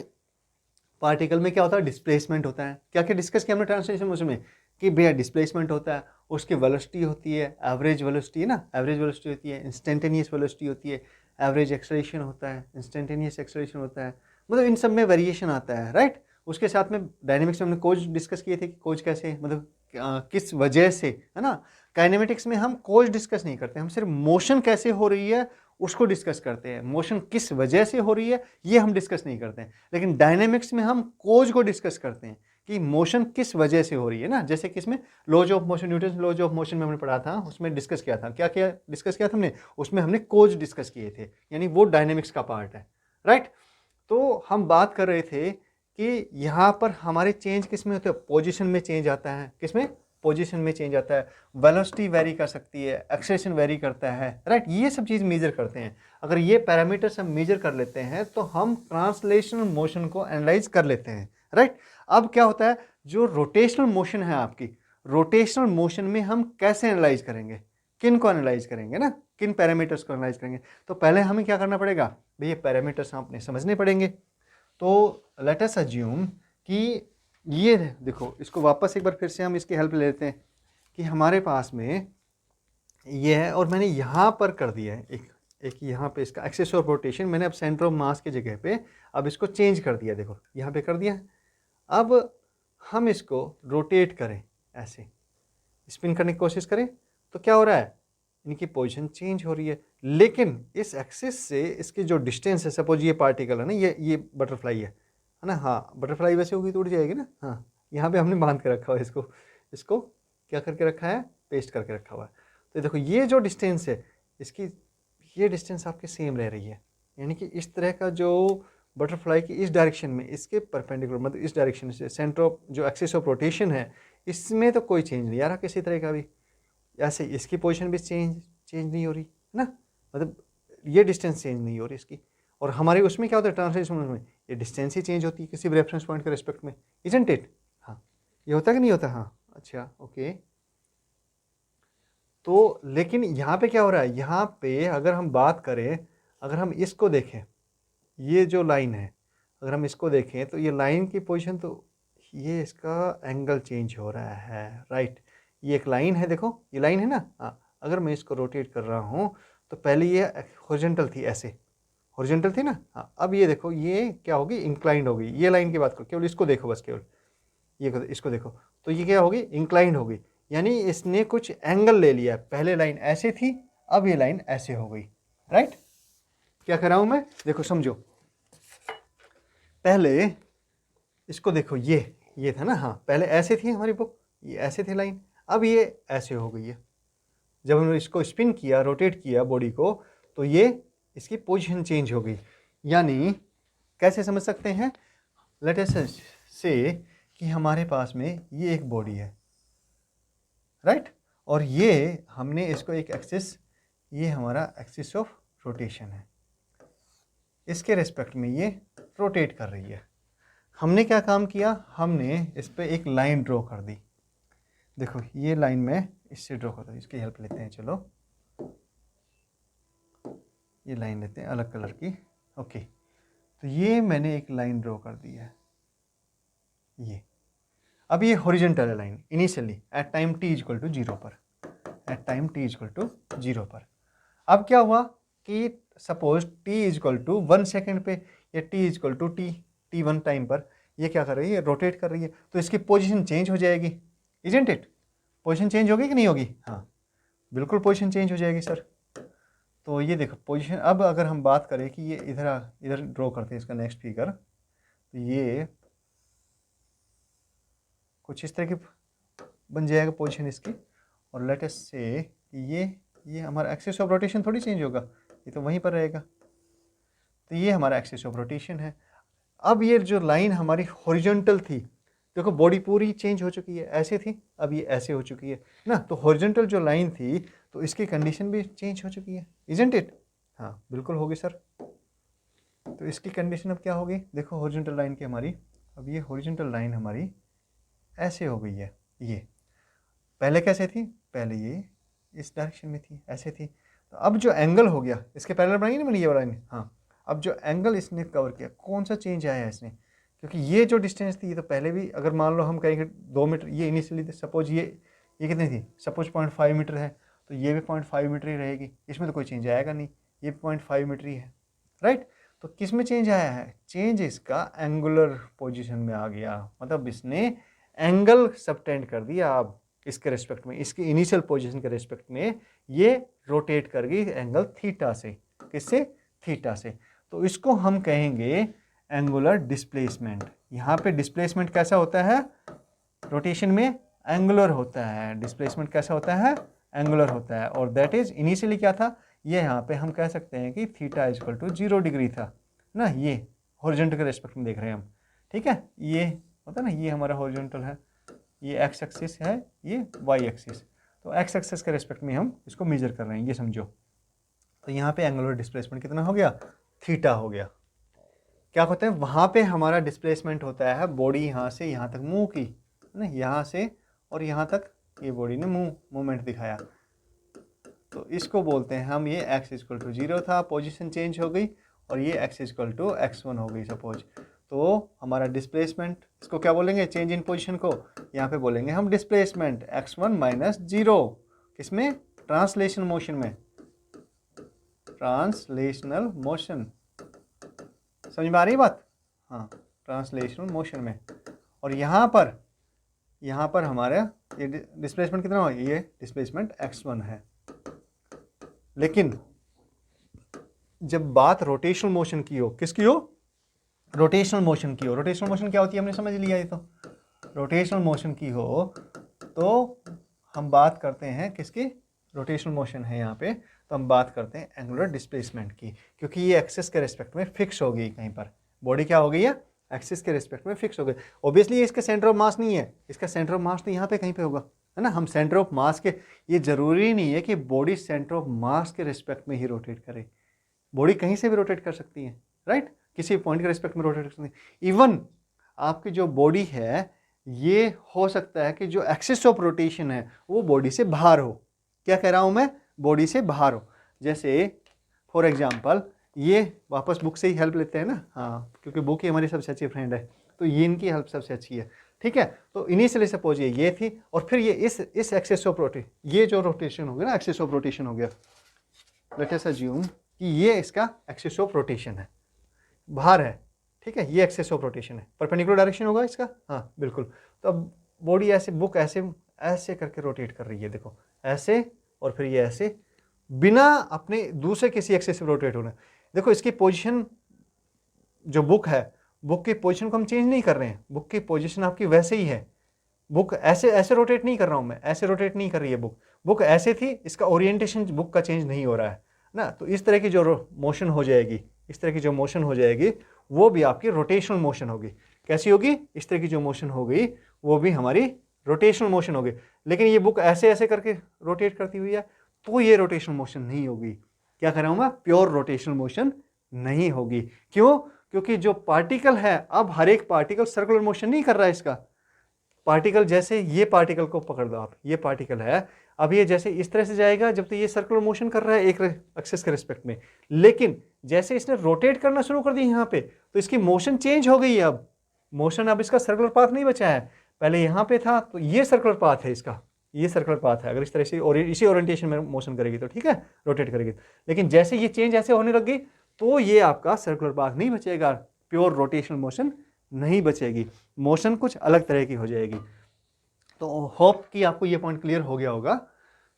पार्टिकल में क्या होता है, डिस्प्लेसमेंट होता है। क्या क्या डिस्कस किया हमने ट्रांसलेशन मोशन में, कि भैया डिस्प्लेसमेंट होता है, उसकी वेलोसिटी होती है, एवरेज वेलोसिटी है ना, एवरेज वेलोसिटी होती है, इंस्टेंटेनियस वेलोसिटी होती है, एवरेज एक्सेलरेशन होता है, इंस्टेंटेनियस एक्सेलरेशन होता है, मतलब इन सब में वेरिएशन आता है, राइट? उसके साथ में डायनेमिक्स में हमने कोज डिस्कस किए थे कि कोज कैसे, मतलब किस वजह से, है ना। काइनेमेटिक्स में हम कोज डिस्कस नहीं करते, हम सिर्फ मोशन कैसे हो रही है उसको डिस्कस करते हैं, मोशन किस वजह से हो रही है ये हम डिस्कस नहीं करते हैं। लेकिन डायनेमिक्स में हम कोज को डिस्कस करते हैं कि मोशन किस वजह से हो रही है ना। जैसे कि इसमें laws of motion, Newton laws of motion में हमने पढ़ा था, उसमें डिस्कस किया था, क्या क्या डिस्कस किया था हमने, उसमें हमने कोज डिस्कस किए थे, यानी वो डायनेमिक्स का पार्ट है, राइट। तो हम बात कर रहे थे कि यहाँ पर हमारे चेंज किस में होते हैं, पोजिशन में चेंज आता है, किसमें, पोजीशन में चेंज आता है, वेलोसिटी वेरी कर सकती है, एक्सेलरेशन वेरी करता है, राइट। ये सब चीज़ मेजर करते हैं। अगर ये पैरामीटर्स हम मेजर कर लेते हैं तो हम ट्रांसलेशनल मोशन को एनालाइज कर लेते हैं, राइट। अब क्या होता है, जो रोटेशनल मोशन है आपकी, रोटेशनल मोशन में हम कैसे एनालाइज करेंगे, किन को एनालाइज करेंगे ना, किन पैरामीटर्स को एनालाइज करेंगे। तो पहले हमें क्या करना पड़ेगा भैया, पैरामीटर्स आपने समझने पड़ेंगे। तो लेट अस अज्यूम कि ये देखो, इसको वापस एक बार फिर से हम इसकी हेल्प ले लेते हैं कि हमारे पास में ये है, और मैंने यहाँ पर कर दिया है एक यहाँ पे इसका एक्सिस ऑफ रोटेशन, मैंने अब सेंटर ऑफ मास की जगह पे अब इसको चेंज कर दिया, देखो यहाँ पे कर दिया। अब हम इसको रोटेट करें, ऐसे स्पिन करने की कोशिश करें, तो क्या हो रहा है, इनकी पोजीशन चेंज हो रही है, लेकिन इस एक्सिस से इसकी जो डिस्टेंस है, सपोज ये पार्टिकल है ना, ये बटरफ्लाई है ना, हाँ, बटरफ्लाई वैसे होगी तो उड़ जाएगी ना, हाँ, यहाँ पे हमने बांध के रखा हुआ है इसको क्या करके रखा है, पेस्ट करके रखा हुआ है। तो देखो ये जो डिस्टेंस है इसकी, ये डिस्टेंस आपकी सेम रह रही है, यानी कि इस तरह का जो बटरफ्लाई की इस डायरेक्शन में, इसके परपेंडिकुलर, मतलब इस डायरेक्शन से सेंटर ऑफ जो एक्सिस ऑफ रोटेशन है इसमें तो कोई चेंज नहीं आ रहा किसी तरह का भी। ऐसे इसकी पोजीशन भी चेंज नहीं हो रही है ना, मतलब ये डिस्टेंस चेंज नहीं हो रही इसकी। और हमारे उसमें क्या होता है, ट्रांसलेशन में ये डिस्टेंस ही चेंज होती है किसी भी रेफरेंस पॉइंट के रिस्पेक्ट में, इजंट इट? हाँ, ये होता कि नहीं होता? हाँ, अच्छा, ओके। तो लेकिन यहाँ पे क्या हो रहा है, यहाँ पे अगर हम बात करें, अगर हम इसको देखें, ये जो लाइन है अगर हम इसको देखें तो ये लाइन की पोजीशन, तो ये इसका एंगल चेंज हो रहा है, राइट। ये एक लाइन है, देखो ये लाइन है ना, हाँ। अगर मैं इसको रोटेट कर रहा हूँ तो पहले ये हॉरिजॉन्टल थी, ऐसे हॉरिजॉन्टल थी ना, हाँ। अब ये देखो ये क्या होगी, इंक्लाइंड होगी। ये लाइन की बात करो, केवल इसको देखो, बस केवल ये इसको देखो, तो ये क्या होगी, इंक्लाइंड होगी, यानी इसने कुछ एंगल ले लिया। पहले लाइन ऐसे थी, अब ये लाइन ऐसे हो गई, राइट। क्या कर रहा हूँ मैं, देखो समझो, पहले इसको देखो, ये था ना, हाँ, पहले ऐसे थी हमारी बुक, ये ऐसे थे लाइन, अब ये ऐसे हो गई है। जब हमने इसको स्पिन किया, रोटेट किया बॉडी को, तो ये इसकी पोजीशन चेंज हो गई। यानी कैसे समझ सकते हैं, लेट अस से कि हमारे पास में ये एक बॉडी है, राइट, और ये हमने इसको एक एक्सिस, ये हमारा एक्सिस ऑफ रोटेशन है, इसके रेस्पेक्ट में ये रोटेट कर रही है। हमने क्या काम किया, हमने इस पर एक लाइन ड्रॉ कर दी। देखो ये लाइन मैं इससे ड्रॉ करता हूँ, इसकी हेल्प लेते हैं, चलो ये लाइन लेते हैं अलग कलर की। ओके, तो ये मैंने एक लाइन ड्रॉ कर दी है, ये अब ये हॉरिजॉन्टल है line initially at time t equal to 0 पर, at time t equal to 0 पर। अब क्या हुआ कि suppose t equal to 1 second पे या t equal to t1 time पर ये क्या कर रही है, रोटेट कर रही है, तो इसकी पोजीशन चेंज हो जाएगी, इजंट इट? पोजीशन चेंज होगी कि नहीं होगी? हाँ बिल्कुल पोजीशन चेंज हो जाएगी सर। तो ये देखो पोजीशन, अब अगर हम बात करें कि ये इधर ड्रॉ करते हैं इसका नेक्स्ट फिगर, तो ये कुछ इस तरह की बन जाएगा पोजीशन इसकी, और लेट अस से ये हमारा एक्सिस ऑफ रोटेशन थोड़ी चेंज होगा, ये तो वहीं पर रहेगा। तो ये हमारा एक्सिस ऑफ रोटेशन है। अब ये जो लाइन हमारी हॉरिजॉन्टल थी, देखो बॉडी पूरी चेंज हो चुकी है, ऐसे थी अब ये ऐसे हो चुकी है ना, तो हॉरिजॉन्टल जो लाइन थी तो इसकी कंडीशन भी चेंज हो चुकी है, इजंट इट? हाँ बिल्कुल होगी सर। तो इसकी कंडीशन अब क्या होगी, देखो हॉरिजॉन्टल लाइन की हमारी, अब ये हॉरिजॉन्टल लाइन हमारी ऐसे हो गई है, ये पहले कैसे थी, पहले ये इस डायरेक्शन में थी, ऐसे थी। तो अब जो एंगल हो गया, इसके पैरेलल बनाई ना मैंने ये वाला लाइन, हाँ अब जो एंगल इसने कवर किया, कौन सा चेंज आया है इसने, क्योंकि ये जो डिस्टेंस थी ये तो पहले भी, अगर मान लो हम कहेंगे 2 मीटर, ये इनिशियली सपोज ये कितनी थी, सपोज 0.5 मीटर है, तो ये भी 0.5 मीटर ही रहेगी, इसमें तो कोई चेंज आएगा नहीं, ये 0.5 मीटर ही है, राइट। तो किस में चेंज आया है, चेंज इसका एंगुलर पोजिशन में आ गया, मतलब इसने एंगल सबटेंड कर दिया। अब इसके रेस्पेक्ट में, इसके इनिशियल पोजीशन के रेस्पेक्ट में ये रोटेट कर गई एंगल थीटा से, किससे, थीटा से। तो इसको हम कहेंगे एंगुलर डिस्प्लेसमेंट। यहाँ पे डिस्प्लेसमेंट कैसा होता है, रोटेशन में एंगुलर होता है, डिस्प्लेसमेंट कैसा होता है, एंगुलर होता है, और दैट इज इनिशियली क्या था, ये यहाँ पे हम कह सकते हैं कि थीटा इक्वल टू 0 डिग्री था ना, ये हॉरिजॉन्टल के रेस्पेक्ट में देख रहे हैं हम, ठीक है, ये होता है ना, ये हमारा हॉरिजॉन्टल है, ये एक्स एक्सिस है, ये वाई एक्सिस, तो एक्स एक्सिस के रेस्पेक्ट में हम इसको मेजर कर रहे हैं, ये समझो। तो यहाँ पे एंगुलर डिस्प्लेसमेंट कितना हो गया, थीटा हो गया। क्या होता है, वहाँ पे हमारा डिस्प्लेसमेंट होता है बॉडी यहाँ से यहाँ तक मूव की, है ना, यहाँ से और यहाँ तक ये बॉडी ने मूवमेंट दिखाया, तो इसको बोलते हैं हम, ये एक्स इक्वल टू 0 था, पोजीशन चेंज हो गई, और ये एक्स इक्वल टू x1 हो गई सपोज। तो हमारा डिस्प्लेसमेंट, इसको क्या बोलेंगे, चेंज इन पोजीशन को, यहाँ पे बोलेंगे हम डिस्प्लेसमेंट x1 माइनस 0, किसमें, ट्रांसलेशन मोशन में, ट्रांसलेशनल मोशन, समझ में आ रही बात, हाँ ट्रांसलेशनल मोशन में। और यहाँ पर हमारा ये डिस्प्लेसमेंट कितना हो, ये डिस्प्लेसमेंट x1 है। लेकिन जब बात रोटेशनल मोशन की हो, किसकी हो, रोटेशनल मोशन की हो, रोटेशनल मोशन क्या होती है हमने समझ लिया, ये तो रोटेशनल मोशन की हो तो हम बात करते हैं किसकी, रोटेशनल मोशन है यहाँ पे, तो हम बात करते हैं एंगुलर डिस्प्लेसमेंट की, क्योंकि ये एक्सिस के रिस्पेक्ट में फिक्स हो गई, कहीं पर बॉडी क्या हो गई है, एक्सिस के रिस्पेक्ट में फिक्स हो गई। ऑब्वियसली इसका सेंटर ऑफ मास नहीं है, इसका सेंटर ऑफ मास तो यहाँ पे कहीं पे होगा, है ना। हम सेंटर ऑफ मास के, ये जरूरी नहीं है कि बॉडी सेंटर ऑफ मास के रिस्पेक्ट में ही रोटेट करे, बॉडी कहीं से भी रोटेट कर सकती है, राइट, किसी पॉइंट के रिस्पेक्ट में रोटेट कर सकती है। इवन आपकी जो बॉडी है, ये हो सकता है कि जो एक्सिस ऑफ रोटेशन है वो बॉडी से बाहर हो, क्या कह रहा हूँ मैं, बॉडी से बाहर हो। जैसे फॉर एग्जांपल, ये वापस बुक से ही हेल्प लेते हैं ना, हाँ क्योंकि बुक ही हमारी सबसे अच्छी फ्रेंड है, तो ये इनकी हेल्प सबसे अच्छी है, ठीक है। तो इनिशियली सपोज ये थी, और फिर ये इस एक्सिस ऑफ रोटेशन, ये जो रोटेशन हो गया ना, एक्सिस ऑफ रोटेशन हो गया, लेट अस अज्यूम कि ये इसका एक्सिस ऑफ रोटेशन है, बाहर है, ठीक है, ये एक्सिस ऑफ रोटेशन है, परपेंडिकुलर डायरेक्शन होगा इसका, हाँ बिल्कुल। तो अब बॉडी ऐसे, बुक ऐसे करके रोटेट कर रही है, देखो ऐसे, और फिर ये ऐसे, बिना अपने दूसरे किसी एक्सिस से रोटेट होना। देखो इसकी पोजीशन, जो बुक है, बुक की पोजीशन को हम चेंज नहीं कर रहे हैं, बुक की पोजीशन आपकी वैसे ही है, बुक ऐसे रोटेट नहीं कर रहा हूँ मैं, ऐसे रोटेट नहीं कर रही है बुक ऐसे थी, इसका ओरिएंटेशन बुक का चेंज नहीं हो रहा है ना। तो इस तरह की जो मोशन हो जाएगी, इस तरह की जो मोशन हो जाएगी वो भी आपकी रोटेशनल मोशन होगी, कैसी होगी, इस तरह की जो मोशन हो गई वो भी हमारी रोटेशनल मोशन होगी। लेकिन ये बुक ऐसे ऐसे करके रोटेट करती हुई है तो ये रोटेशनल मोशन नहीं होगी। क्या कर रहा हूँ मैं, प्योर रोटेशनल मोशन नहीं होगी। क्यों, क्योंकि जो पार्टिकल है, अब हर एक पार्टिकल सर्कुलर मोशन नहीं कर रहा है इसका। पार्टिकल जैसे ये पार्टिकल को पकड़ दो आप, ये पार्टिकल है, अब ये जैसे इस तरह से जाएगा जब तक ये सर्कुलर मोशन कर रहा है एक एक्सिस के रिस्पेक्ट में, लेकिन जैसे इसने रोटेट करना शुरू कर दी यहाँ पे तो इसकी मोशन चेंज हो गई है। अब मोशन, अब इसका सर्कुलर पाथ नहीं बचा है, पहले यहाँ पे था तो ये सर्कुलर पाथ है इसका, ये सर्कुलर पाथ है। अगर इस तरह से और इसी ओरिएंटेशन में मोशन करेगी तो ठीक है, रोटेट करेगी। लेकिन जैसे ये चेंज ऐसे होने लग गई तो ये आपका सर्कुलर पाथ नहीं बचेगा, प्योर रोटेशनल मोशन नहीं बचेगी, मोशन कुछ अलग तरह की हो जाएगी। तो होप कि आपको ये पॉइंट क्लियर हो गया होगा।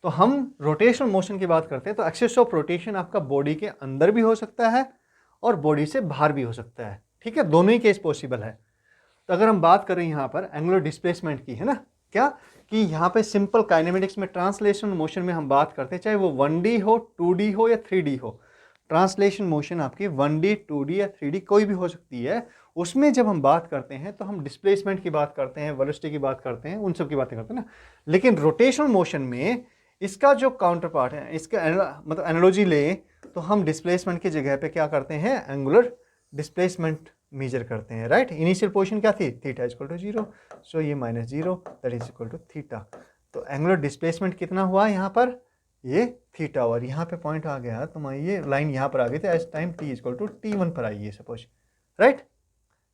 तो हम रोटेशनल मोशन की बात करते हैं तो एक्सिस ऑफ रोटेशन आपका बॉडी के अंदर भी हो सकता है और बॉडी से बाहर भी हो सकता है, ठीक है, दोनों ही केस पॉसिबल है। तो अगर हम बात करें यहाँ पर एंगुलर डिस्प्लेसमेंट की, है ना, क्या कि यहाँ पे सिंपल काइनेमेटिक्स में ट्रांसलेशन मोशन में हम बात करते हैं, चाहे वो 1D हो, 2D हो या 3D हो। ट्रांसलेशन मोशन आपकी 1D, 2D या 3D कोई भी हो सकती है। उसमें जब हम बात करते हैं तो हम डिस्प्लेसमेंट की बात करते हैं, वेलोसिटी की बात करते हैं, उन सब की बातें करते हैं ना। लेकिन रोटेशनल मोशन में इसका जो काउंटर पार्ट है, इसका मतलब एनालॉजी ले तो हम डिस्प्लेसमेंट की जगह पे क्या करते हैं, एंगुलर डिस्प्लेसमेंट मेजर करते हैं, राइट। इनिशियल पोजीशन क्या थी, theta is equal to 0, so ये -0 that is equal to theta. तो एंगुलर डिस्प्लेसमेंट कितना हुआ यहाँ पर, ये थीटा, और यहाँ पे पॉइंट आ गया तो ये लाइन यहाँ पर आ गई थी as time t equal to t1 पर आई है सपोज, राइट।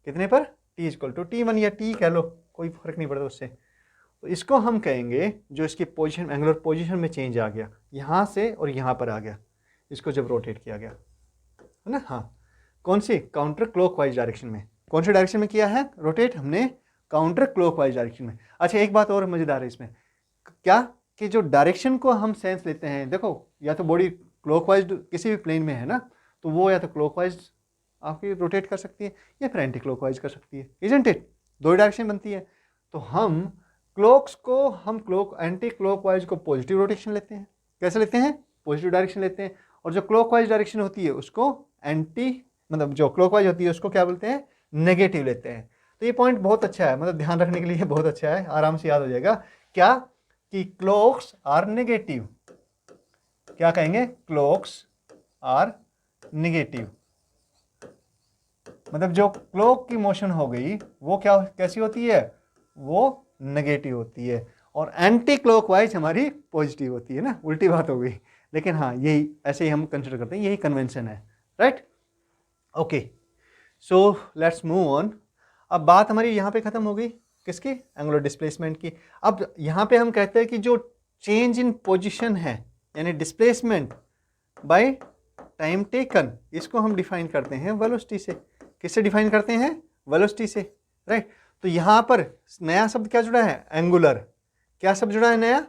कितने पर, t इक्वल टू t1 या t कह लो, कोई फर्क नहीं पड़ता उससे। तो इसको हम कहेंगे जो इसकी पोजीशन, एंगुलर पोजीशन में चेंज आ गया, यहाँ से और यहाँ पर आ गया, इसको जब रोटेट किया गया, है ना। हाँ, कौन सी, काउंटर क्लॉकवाइज डायरेक्शन में। कौन सी डायरेक्शन में किया है रोटेट हमने, काउंटर क्लॉकवाइज डायरेक्शन में। अच्छा, एक बात और मजेदार है इसमें, क्या कि जो डायरेक्शन को हम सेंस लेते हैं, देखो या तो बॉडी क्लॉकवाइज किसी भी प्लेन में है ना, तो वो या तो क्लॉकवाइज आपकी रोटेट कर सकती है या फिर एंटी क्लॉकवाइज कर सकती है, इजंट इट, दो डायरेक्शन बनती है। तो हम क्लॉक्स को, हम एंटी क्लॉकवाइज को पॉजिटिव रोटेशन लेते हैं। कैसे लेते हैं, पॉजिटिव डायरेक्शन लेते हैं, और जो क्लॉकवाइज डायरेक्शन होती है उसको एंटी, मतलब जो क्लॉकवाइज होती है उसको क्या बोलते हैं, नेगेटिव लेते हैं। तो ये पॉइंट बहुत अच्छा है, मतलब ध्यान रखने के लिए बहुत अच्छा है, आराम से याद हो जाएगा। क्या कि क्लॉक्स आर नेगेटिव, क्या कहेंगे, क्लॉक्स आर नेगेटिव, मतलब जो क्लॉक की मोशन हो गई वो क्या, कैसी होती है, वो नेगेटिव होती है, और एंटी क्लॉकवाइज हमारी पॉजिटिव होती है ना, उल्टी बात हो गई। लेकिन हाँ, यही ऐसे ही हम कंसिडर करते हैं, यही कन्वेंशन है, right. Okay, so let's move on. अब बात हमारी यहाँ पे खत्म हो गई, किसकी, एंगुलर डिस्प्लेसमेंट की। अब यहाँ पे हम कहते हैं कि जो चेंज इन पोजीशन है, यानी डिस्प्लेसमेंट बाय टाइम टेकन, इसको हम डिफाइन करते हैं वेलोसिटी से। किससे डिफाइन करते हैं, वेलोसिटी से, राइट। तो यहाँ पर नया शब्द क्या जुड़ा है, एंगुलर। क्या शब्द जुड़ा है नया,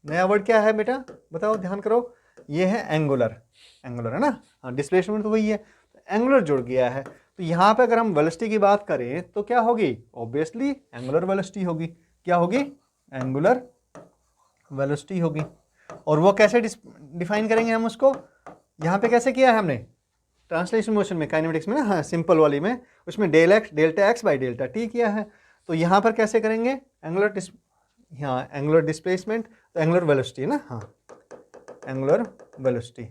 नया वर्ड क्या है बेटा, बताओ, ध्यान करो, ये है एंगुलर, एंगुलर है ना। हाँ, डिस्प्लेसमेंट तो वही है, एंगुलर जुड़ गया है। तो यहाँ पे अगर हम वेलोसिटी की बात करें तो क्या होगी, ऑब्वियसली एंगुलर वेलोसिटी होगी। क्या होगी, एंगुलर वेलोसिटी होगी। और वो कैसे डिफाइन करेंगे हम उसको, यहाँ पे कैसे किया है हमने, ट्रांसलेशन मोशन में, काइनेमेटिक्स में ना, हाँ सिंपल वाली में, उसमें delta x by delta T किया है। तो यहाँ पर कैसे करेंगे, हाँ एंगुलर डिस्प्लेसमेंट, तो एंगुलर वेलोसिटी ना, हाँ एंगुलर वेलोसिटी,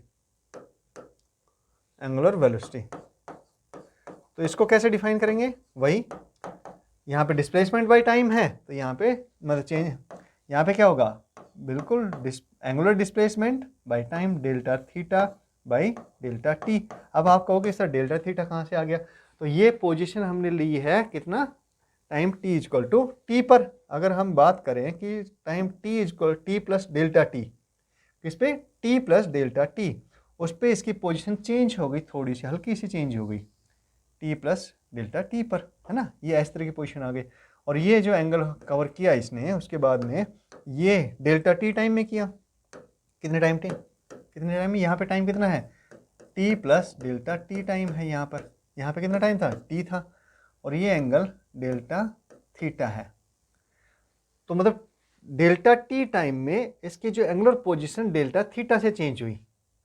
एंगुलर वेलोसिटी। तो इसको कैसे डिफाइन करेंगे, वही यहाँ पे डिस्प्लेसमेंट बाय टाइम है, तो यहाँ पे मतलब चेंज, यहाँ पे क्या होगा, बिल्कुल angular displacement by time delta theta by delta T. अब आप कहोगे सर डेल्टा थीटा कहाँ से आ गया, तो ये पोजीशन हमने ली है कितना, time t equal to t पर। अगर हम बात करें कि time t equal t plus delta t, किस पे, टी प्लस डेल्टा टी, उस पर इसकी पोजीशन चेंज हो गई, थोड़ी सी हल्की सी चेंज हो गई, टी प्लस डेल्टा टी पर, है ना। ये इस तरह की पोजीशन आ गई, और ये जो एंगल कवर किया इसने उसके बाद में ये डेल्टा टी टाइम में किया, कितने टाइम में, यहाँ पे टाइम कितना है, T plus delta T time है यहाँ पे कितना टाइम था, टी था, और ये एंगल डेल्टा थीटा है। तो मतलब डेल्टा टी टाइम में इसकी जो एंगुलर पोजीशन डेल्टा थीटा से चेंज हुई,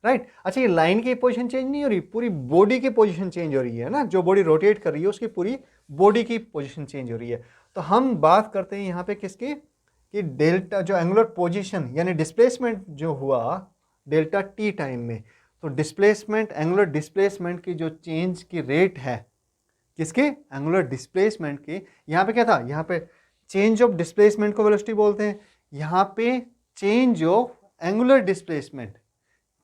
राइट। अच्छा, ये लाइन की पोजीशन चेंज नहीं हो रही, पूरी बॉडी की पोजीशन चेंज हो रही है ना, जो बॉडी रोटेट कर रही है उसकी पूरी बॉडी की पोजीशन चेंज हो रही है। तो हम बात करते हैं यहाँ पे किसकी, कि डेल्टा जो एंगुलर पोजीशन यानी डिस्प्लेसमेंट जो हुआ डेल्टा टी टाइम में, तो डिस्प्लेसमेंट, एंगुलर डिस्प्लेसमेंट की जो चेंज की रेट है, किसके, एंगुलर डिस्प्लेसमेंट की। यहाँ पे क्या था, यहाँ पे चेंज ऑफ डिस्प्लेसमेंट को वेलोसिटी बोलते हैं, यहाँ पे change of angular displacement,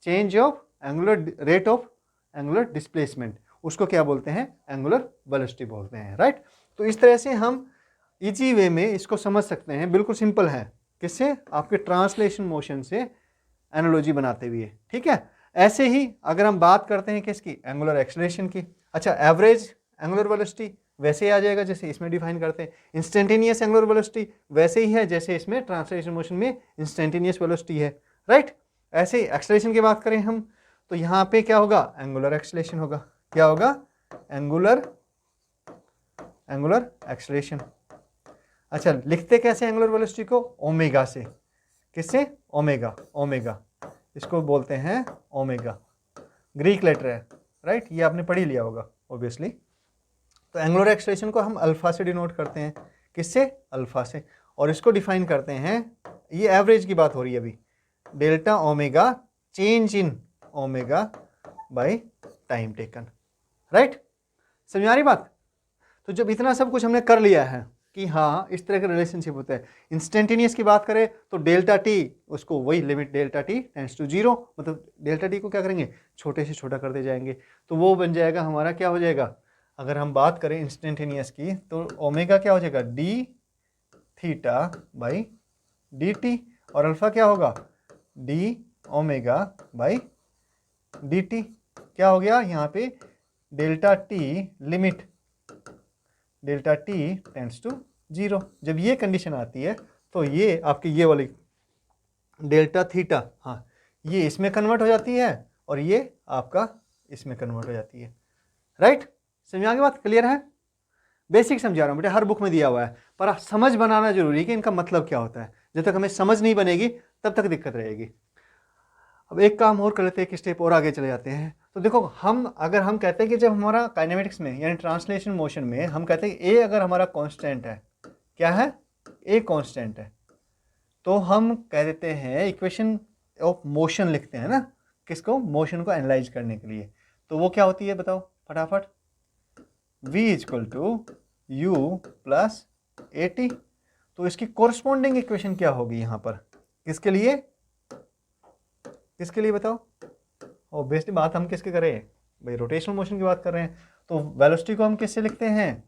change of angular rate of angular displacement, उसको क्या बोलते हैं, एंगुलर वेलोसिटी बोलते हैं, राइट। तो इस तरह से हम इजी वे में इसको समझ सकते हैं, बिल्कुल सिंपल है, किससे, आपके ट्रांसलेशन मोशन से एनालॉजी बनाते हुए, ठीक है। ऐसे ही अगर हम बात करते हैं किसकी, एंगुलर एक्सेलरेशन की, अच्छा एवरेज एंगुलर वेलोसिटी वैसे ही आ जाएगा जैसे इसमें डिफाइन करते हैं, इंस्टेंटेनियस एंगुलर वेलोसिटी वैसे ही है जैसे इसमें ट्रांसलेशन मोशन में इंस्टेंटेनियस वेलोसिटी है, राइट। ऐसे ही एक्सेलरेशन की बात करें हम, तो यहाँ पे क्या होगा, एंगुलर एक्सेलरेशन होगा, क्या होगा, एंगुलर एक्सेलरेशन। अच्छा, लिखते कैसे एंगुलर वेलोसिटी को, ओमेगा से, किससे, ओमेगा, ओमेगा इसको बोलते हैं ओमेगा, ग्रीक लेटर है, राइट, ये आपने पढ़ ही लिया होगा ऑब्वियसली। तो एंगुलर एक्सेलरेशन को हम अल्फा से डिनोट करते हैं, किससे, अल्फा से, और इसको डिफाइन करते हैं, ये एवरेज की बात हो रही है अभी, delta omega change in omega by time taken, right. समझ आ रही बात। तो जब इतना सब कुछ हमने कर लिया है कि हाँ इस तरह का रिलेशनशिप होता है, इंस्टेंटेनियस की बात करें तो डेल्टा टी, उसको वही limit delta t tends to zero, मतलब डेल्टा टी को क्या करेंगे, छोटे से छोटा करते जाएंगे, तो वो बन जाएगा हमारा, क्या हो जाएगा, अगर हम बात करें इंस्टेंटेनियस की तो ओमेगा क्या हो जाएगा, d theta by d t, और अल्फा क्या होगा, d omega by d t. क्या हो गया यहाँ पे, delta t limit delta t tends to zero. जब ये कंडीशन आती है तो ये आपकी ये वाली डेल्टा थीटा, हाँ ये इसमें कन्वर्ट हो जाती है और ये आपका इसमें कन्वर्ट हो जाती है, राइट। समझ आ गई बात, क्लियर है। बेसिक समझा रहा हूँ बेटा, हर बुक में दिया हुआ है, पर समझ बनाना जरूरी है कि इनका मतलब क्या होता है। जब तक हमें समझ नहीं बनेगी तब तक दिक्कत रहेगी। अब एक काम और कर लेते हैं, एक स्टेप और आगे चले जाते हैं। तो देखो, अगर हम कहते हैं कि जब हमारा काइनेमेटिक्स में यानी ट्रांसलेशन मोशन में हम कहते हैं ए अगर हमारा कांस्टेंट है, क्या है, ए कांस्टेंट है, तो हम कह देते हैं इक्वेशन ऑफ मोशन लिखते हैं ना, किसको, मोशन को एनालाइज करने के लिए। तो वो क्या होती है बताओ फटाफट, v equal to u plus a t. तो इसकी कोरस्पॉन्डिंग इक्वेशन क्या होगी यहाँ पर, किसके लिए, किसके लिए बताओ। ऑब्वियसली बात हम किसके करें भाई, रोटेशनल मोशन की बात कर रहे हैं। तो वेलोसिटी को हम किससे लिखते हैं,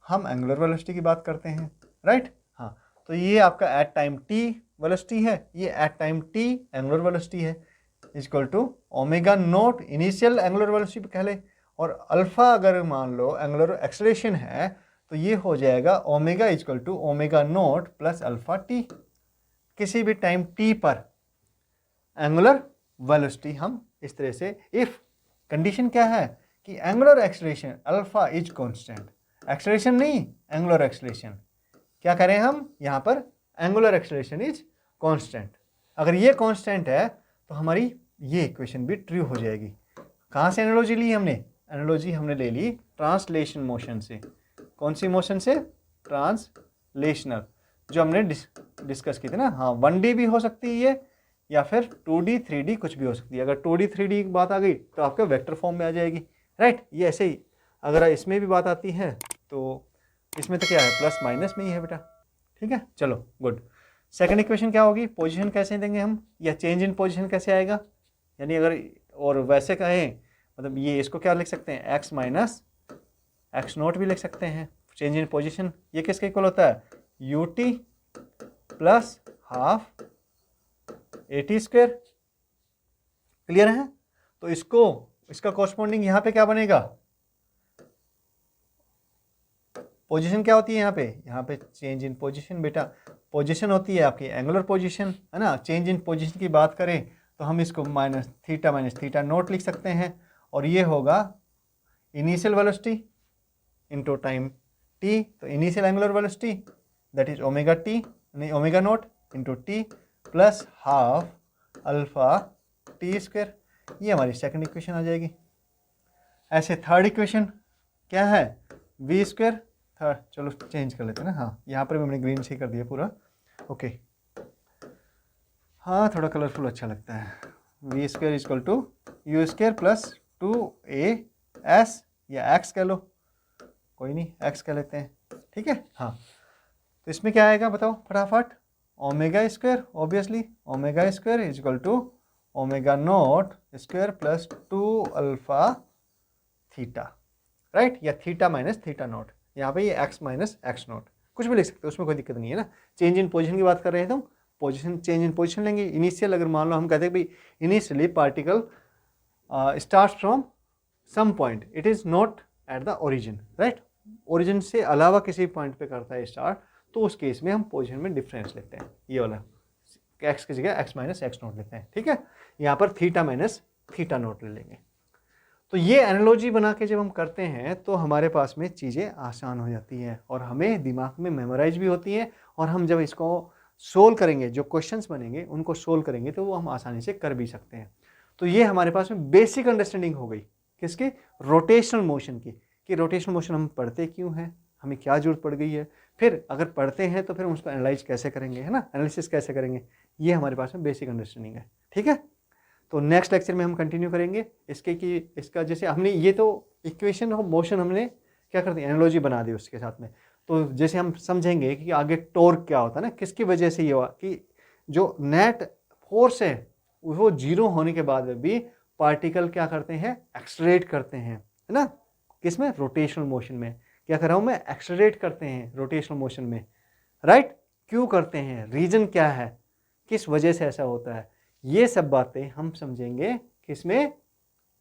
हम एंगुलर वेलोसिटी की बात करते हैं, राइट। हाँ, तो ये आपका एट टाइम टी वेलोसिटी है, ये at time t angular velocity है, equal to omega naught initial angular velocity कह ले, और अल्फा अगर मान लो एंगुलर एक्सेलरेशन है तो ये हो जाएगा omega equal to omega naught plus alpha t. किसी भी टाइम टी पर एंगुलर वेलोसिटी हम इस तरह से, इफ कंडीशन क्या है कि angular acceleration alpha is constant, acceleration नहीं एंगुलर एक्सेलरेशन, क्या करें हम यहाँ पर, एंगुलर एक्सेलरेशन इज कांस्टेंट। अगर ये कांस्टेंट है तो हमारी ये इक्वेशन भी ट्रू हो जाएगी। कहाँ से एनालॉजी ली हमने, एनालॉजी हमने ले ली ट्रांसलेशन मोशन से। कौन सी मोशन से, ट्रांसलेशनल, जो हमने डिस्कस की थी ना। हाँ, 1D भी हो सकती है ये, या फिर 2D 3D कुछ भी हो सकती है। अगर 2D 3D की बात आ गई तो आपके वेक्टर फॉर्म में आ जाएगी, राइट। ये ऐसे ही अगर इसमें भी बात आती है तो इसमें तो क्या है, प्लस माइनस में ही है बेटा, ठीक है। चलो गुड। सेकंड इक्वेशन क्या होगी, पोजीशन कैसे देंगे हम, या चेंज इन पोजीशन कैसे आएगा, यानी अगर और वैसे कहें मतलब ये इसको क्या लिख सकते हैं, एक्स माइनस एक्स नोट भी लिख सकते हैं। चेंज इन पोजीशन ये किसके इक्वल होता है, U T plus half A T square, clear है। तो इसका कॉरस्पॉन्डिंग यहाँ पे क्या बनेगा, पोजीशन क्या होती है यहाँ पे चेंज इन पोजीशन बेटा, पोजीशन होती है आपकी एंगुलर पोजीशन, है ना। चेंज इन पोजीशन की बात करें तो हम इसको माइनस थीटा नोट लिख सकते हैं, और ये होगा initial velocity into time t. तो initial angular velocity that is omega t, नहीं omega naught into t plus half alpha t square. ये हमारी सेकंड इक्वेशन आ जाएगी। ऐसे थर्ड इक्वेशन क्या है, वी स्क्वायर थर्ड, चलो चेंज कर लेते हैं ना, हाँ यहाँ पर भी हमने ग्रीन से कर दिया पूरा, ओके हाँ थोड़ा कलरफुल अच्छा लगता है। V square equal to u square plus 2as या x कह लो, कोई नहीं x कह लेते हैं, ठीक है। हाँ तो इसमें क्या आएगा बताओ फटाफट, omega square, obviously omega square equal to omega naught square plus 2 alpha theta, right, या थीटा माइनस थीटा नॉट, यहाँ पे ये x माइनस एक्स नॉट, कुछ भी लिख सकते हो, उसमें कोई दिक्कत नहीं है ना। चेंज इन पोजीशन की बात कर रहे हैं तो पोजीशन, चेंज इन पोजीशन लेंगे। इनिशियल अगर मान लो हम कहते हैं भाई initially particle starts from some point, it is not at the origin, right, origin से अलावा किसी पॉइंट पे करता है स्टार्ट, तो उस केस में हम पोजीशन में डिफरेंस लेते हैं, ये वाला x की जगह x माइनस एक्स नॉट लेते हैं, ठीक है। यहाँ पर थीटा माइनस थीटा नॉट ले लेंगे। तो ये एनालॉजी बना के जब हम करते हैं तो हमारे पास में चीज़ें आसान हो जाती हैं और हमें दिमाग में मेमोराइज भी होती हैं, और हम जब इसको सोल्व करेंगे, जो क्वेश्चंस बनेंगे उनको सोल्व करेंगे तो वो हम आसानी से कर भी सकते हैं। तो ये हमारे पास में बेसिक अंडरस्टैंडिंग हो गई किसकी, रोटेशनल मोशन की, कि रोटेशनल मोशन हम पढ़ते क्यों हैं, हमें क्या जरूरत पड़ गई है, फिर अगर पढ़ते हैं तो फिर हम उसको एनालाइज कैसे करेंगे, है ना, एनालिसिस कैसे करेंगे, ये हमारे पास में बेसिक अंडरस्टैंडिंग है, ठीक है। तो नेक्स्ट लेक्चर में हम कंटिन्यू करेंगे इसके कि इसका जैसे हमने ये तो इक्वेशन ऑफ मोशन हमने क्या कर दी, एनालॉजी बना दी उसके साथ में। तो जैसे हम समझेंगे कि आगे टॉर्क क्या होता है ना, किसकी वजह से ये हुआ कि जो नेट फोर्स है वो जीरो होने के बाद में भी पार्टिकल क्या करते हैं, एक्सलरेट करते हैं, है ना, किसमें, रोटेशनल मोशन में। क्या कर रहा हूँ मैं, एक्सलरेट करते हैं रोटेशनल मोशन में, राइट, क्यों करते हैं, रीजन क्या है, किस वजह से ऐसा होता है, ये सब बातें हम समझेंगे किसमें,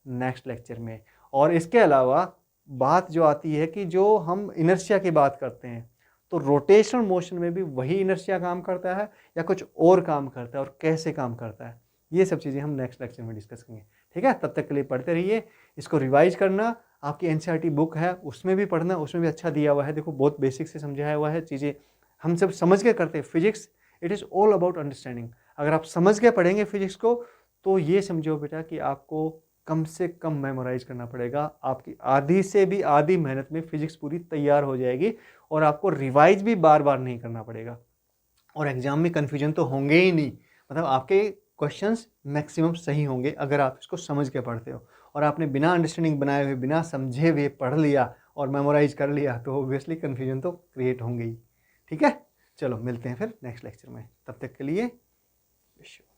नेक्स्ट लेक्चर में। और इसके अलावा बात जो आती है कि जो हम इनर्शिया की बात करते हैं तो रोटेशनल मोशन में भी वही इनर्शिया काम करता है या कुछ और काम करता है और कैसे काम करता है, ये सब चीज़ें हम नेक्स्ट लेक्चर में डिस्कस करेंगे, ठीक है। तब तक के लिए पढ़ते रहिए, इसको रिवाइज करना, आपकी एनसीईआरटी बुक है उसमें भी पढ़ना, उसमें भी अच्छा दिया हुआ है, देखो बहुत बेसिक से समझाया हुआ है, चीज़ें हम सब समझ के करते हैं। Physics it is all about understanding. अगर आप समझ के पढ़ेंगे फिजिक्स को तो ये समझो बेटा कि आपको कम से कम मेमोराइज करना पड़ेगा, आपकी आधी से भी आधी मेहनत में फिजिक्स पूरी तैयार हो जाएगी और आपको रिवाइज भी बार बार नहीं करना पड़ेगा, और एग्जाम में कन्फ्यूजन तो होंगे ही नहीं, मतलब आपके क्वेश्चंस मैक्सिमम सही होंगे अगर आप इसको समझ के पढ़ते हो। और आपने बिना अंडरस्टैंडिंग बनाए हुए, बिना समझे हुए पढ़ लिया और मेमोराइज कर लिया तो ऑब्वियसली कन्फ्यूजन तो क्रिएट होंगे ही, ठीक है। चलो मिलते हैं फिर नेक्स्ट लेक्चर में, तब तक के लिए विश यू।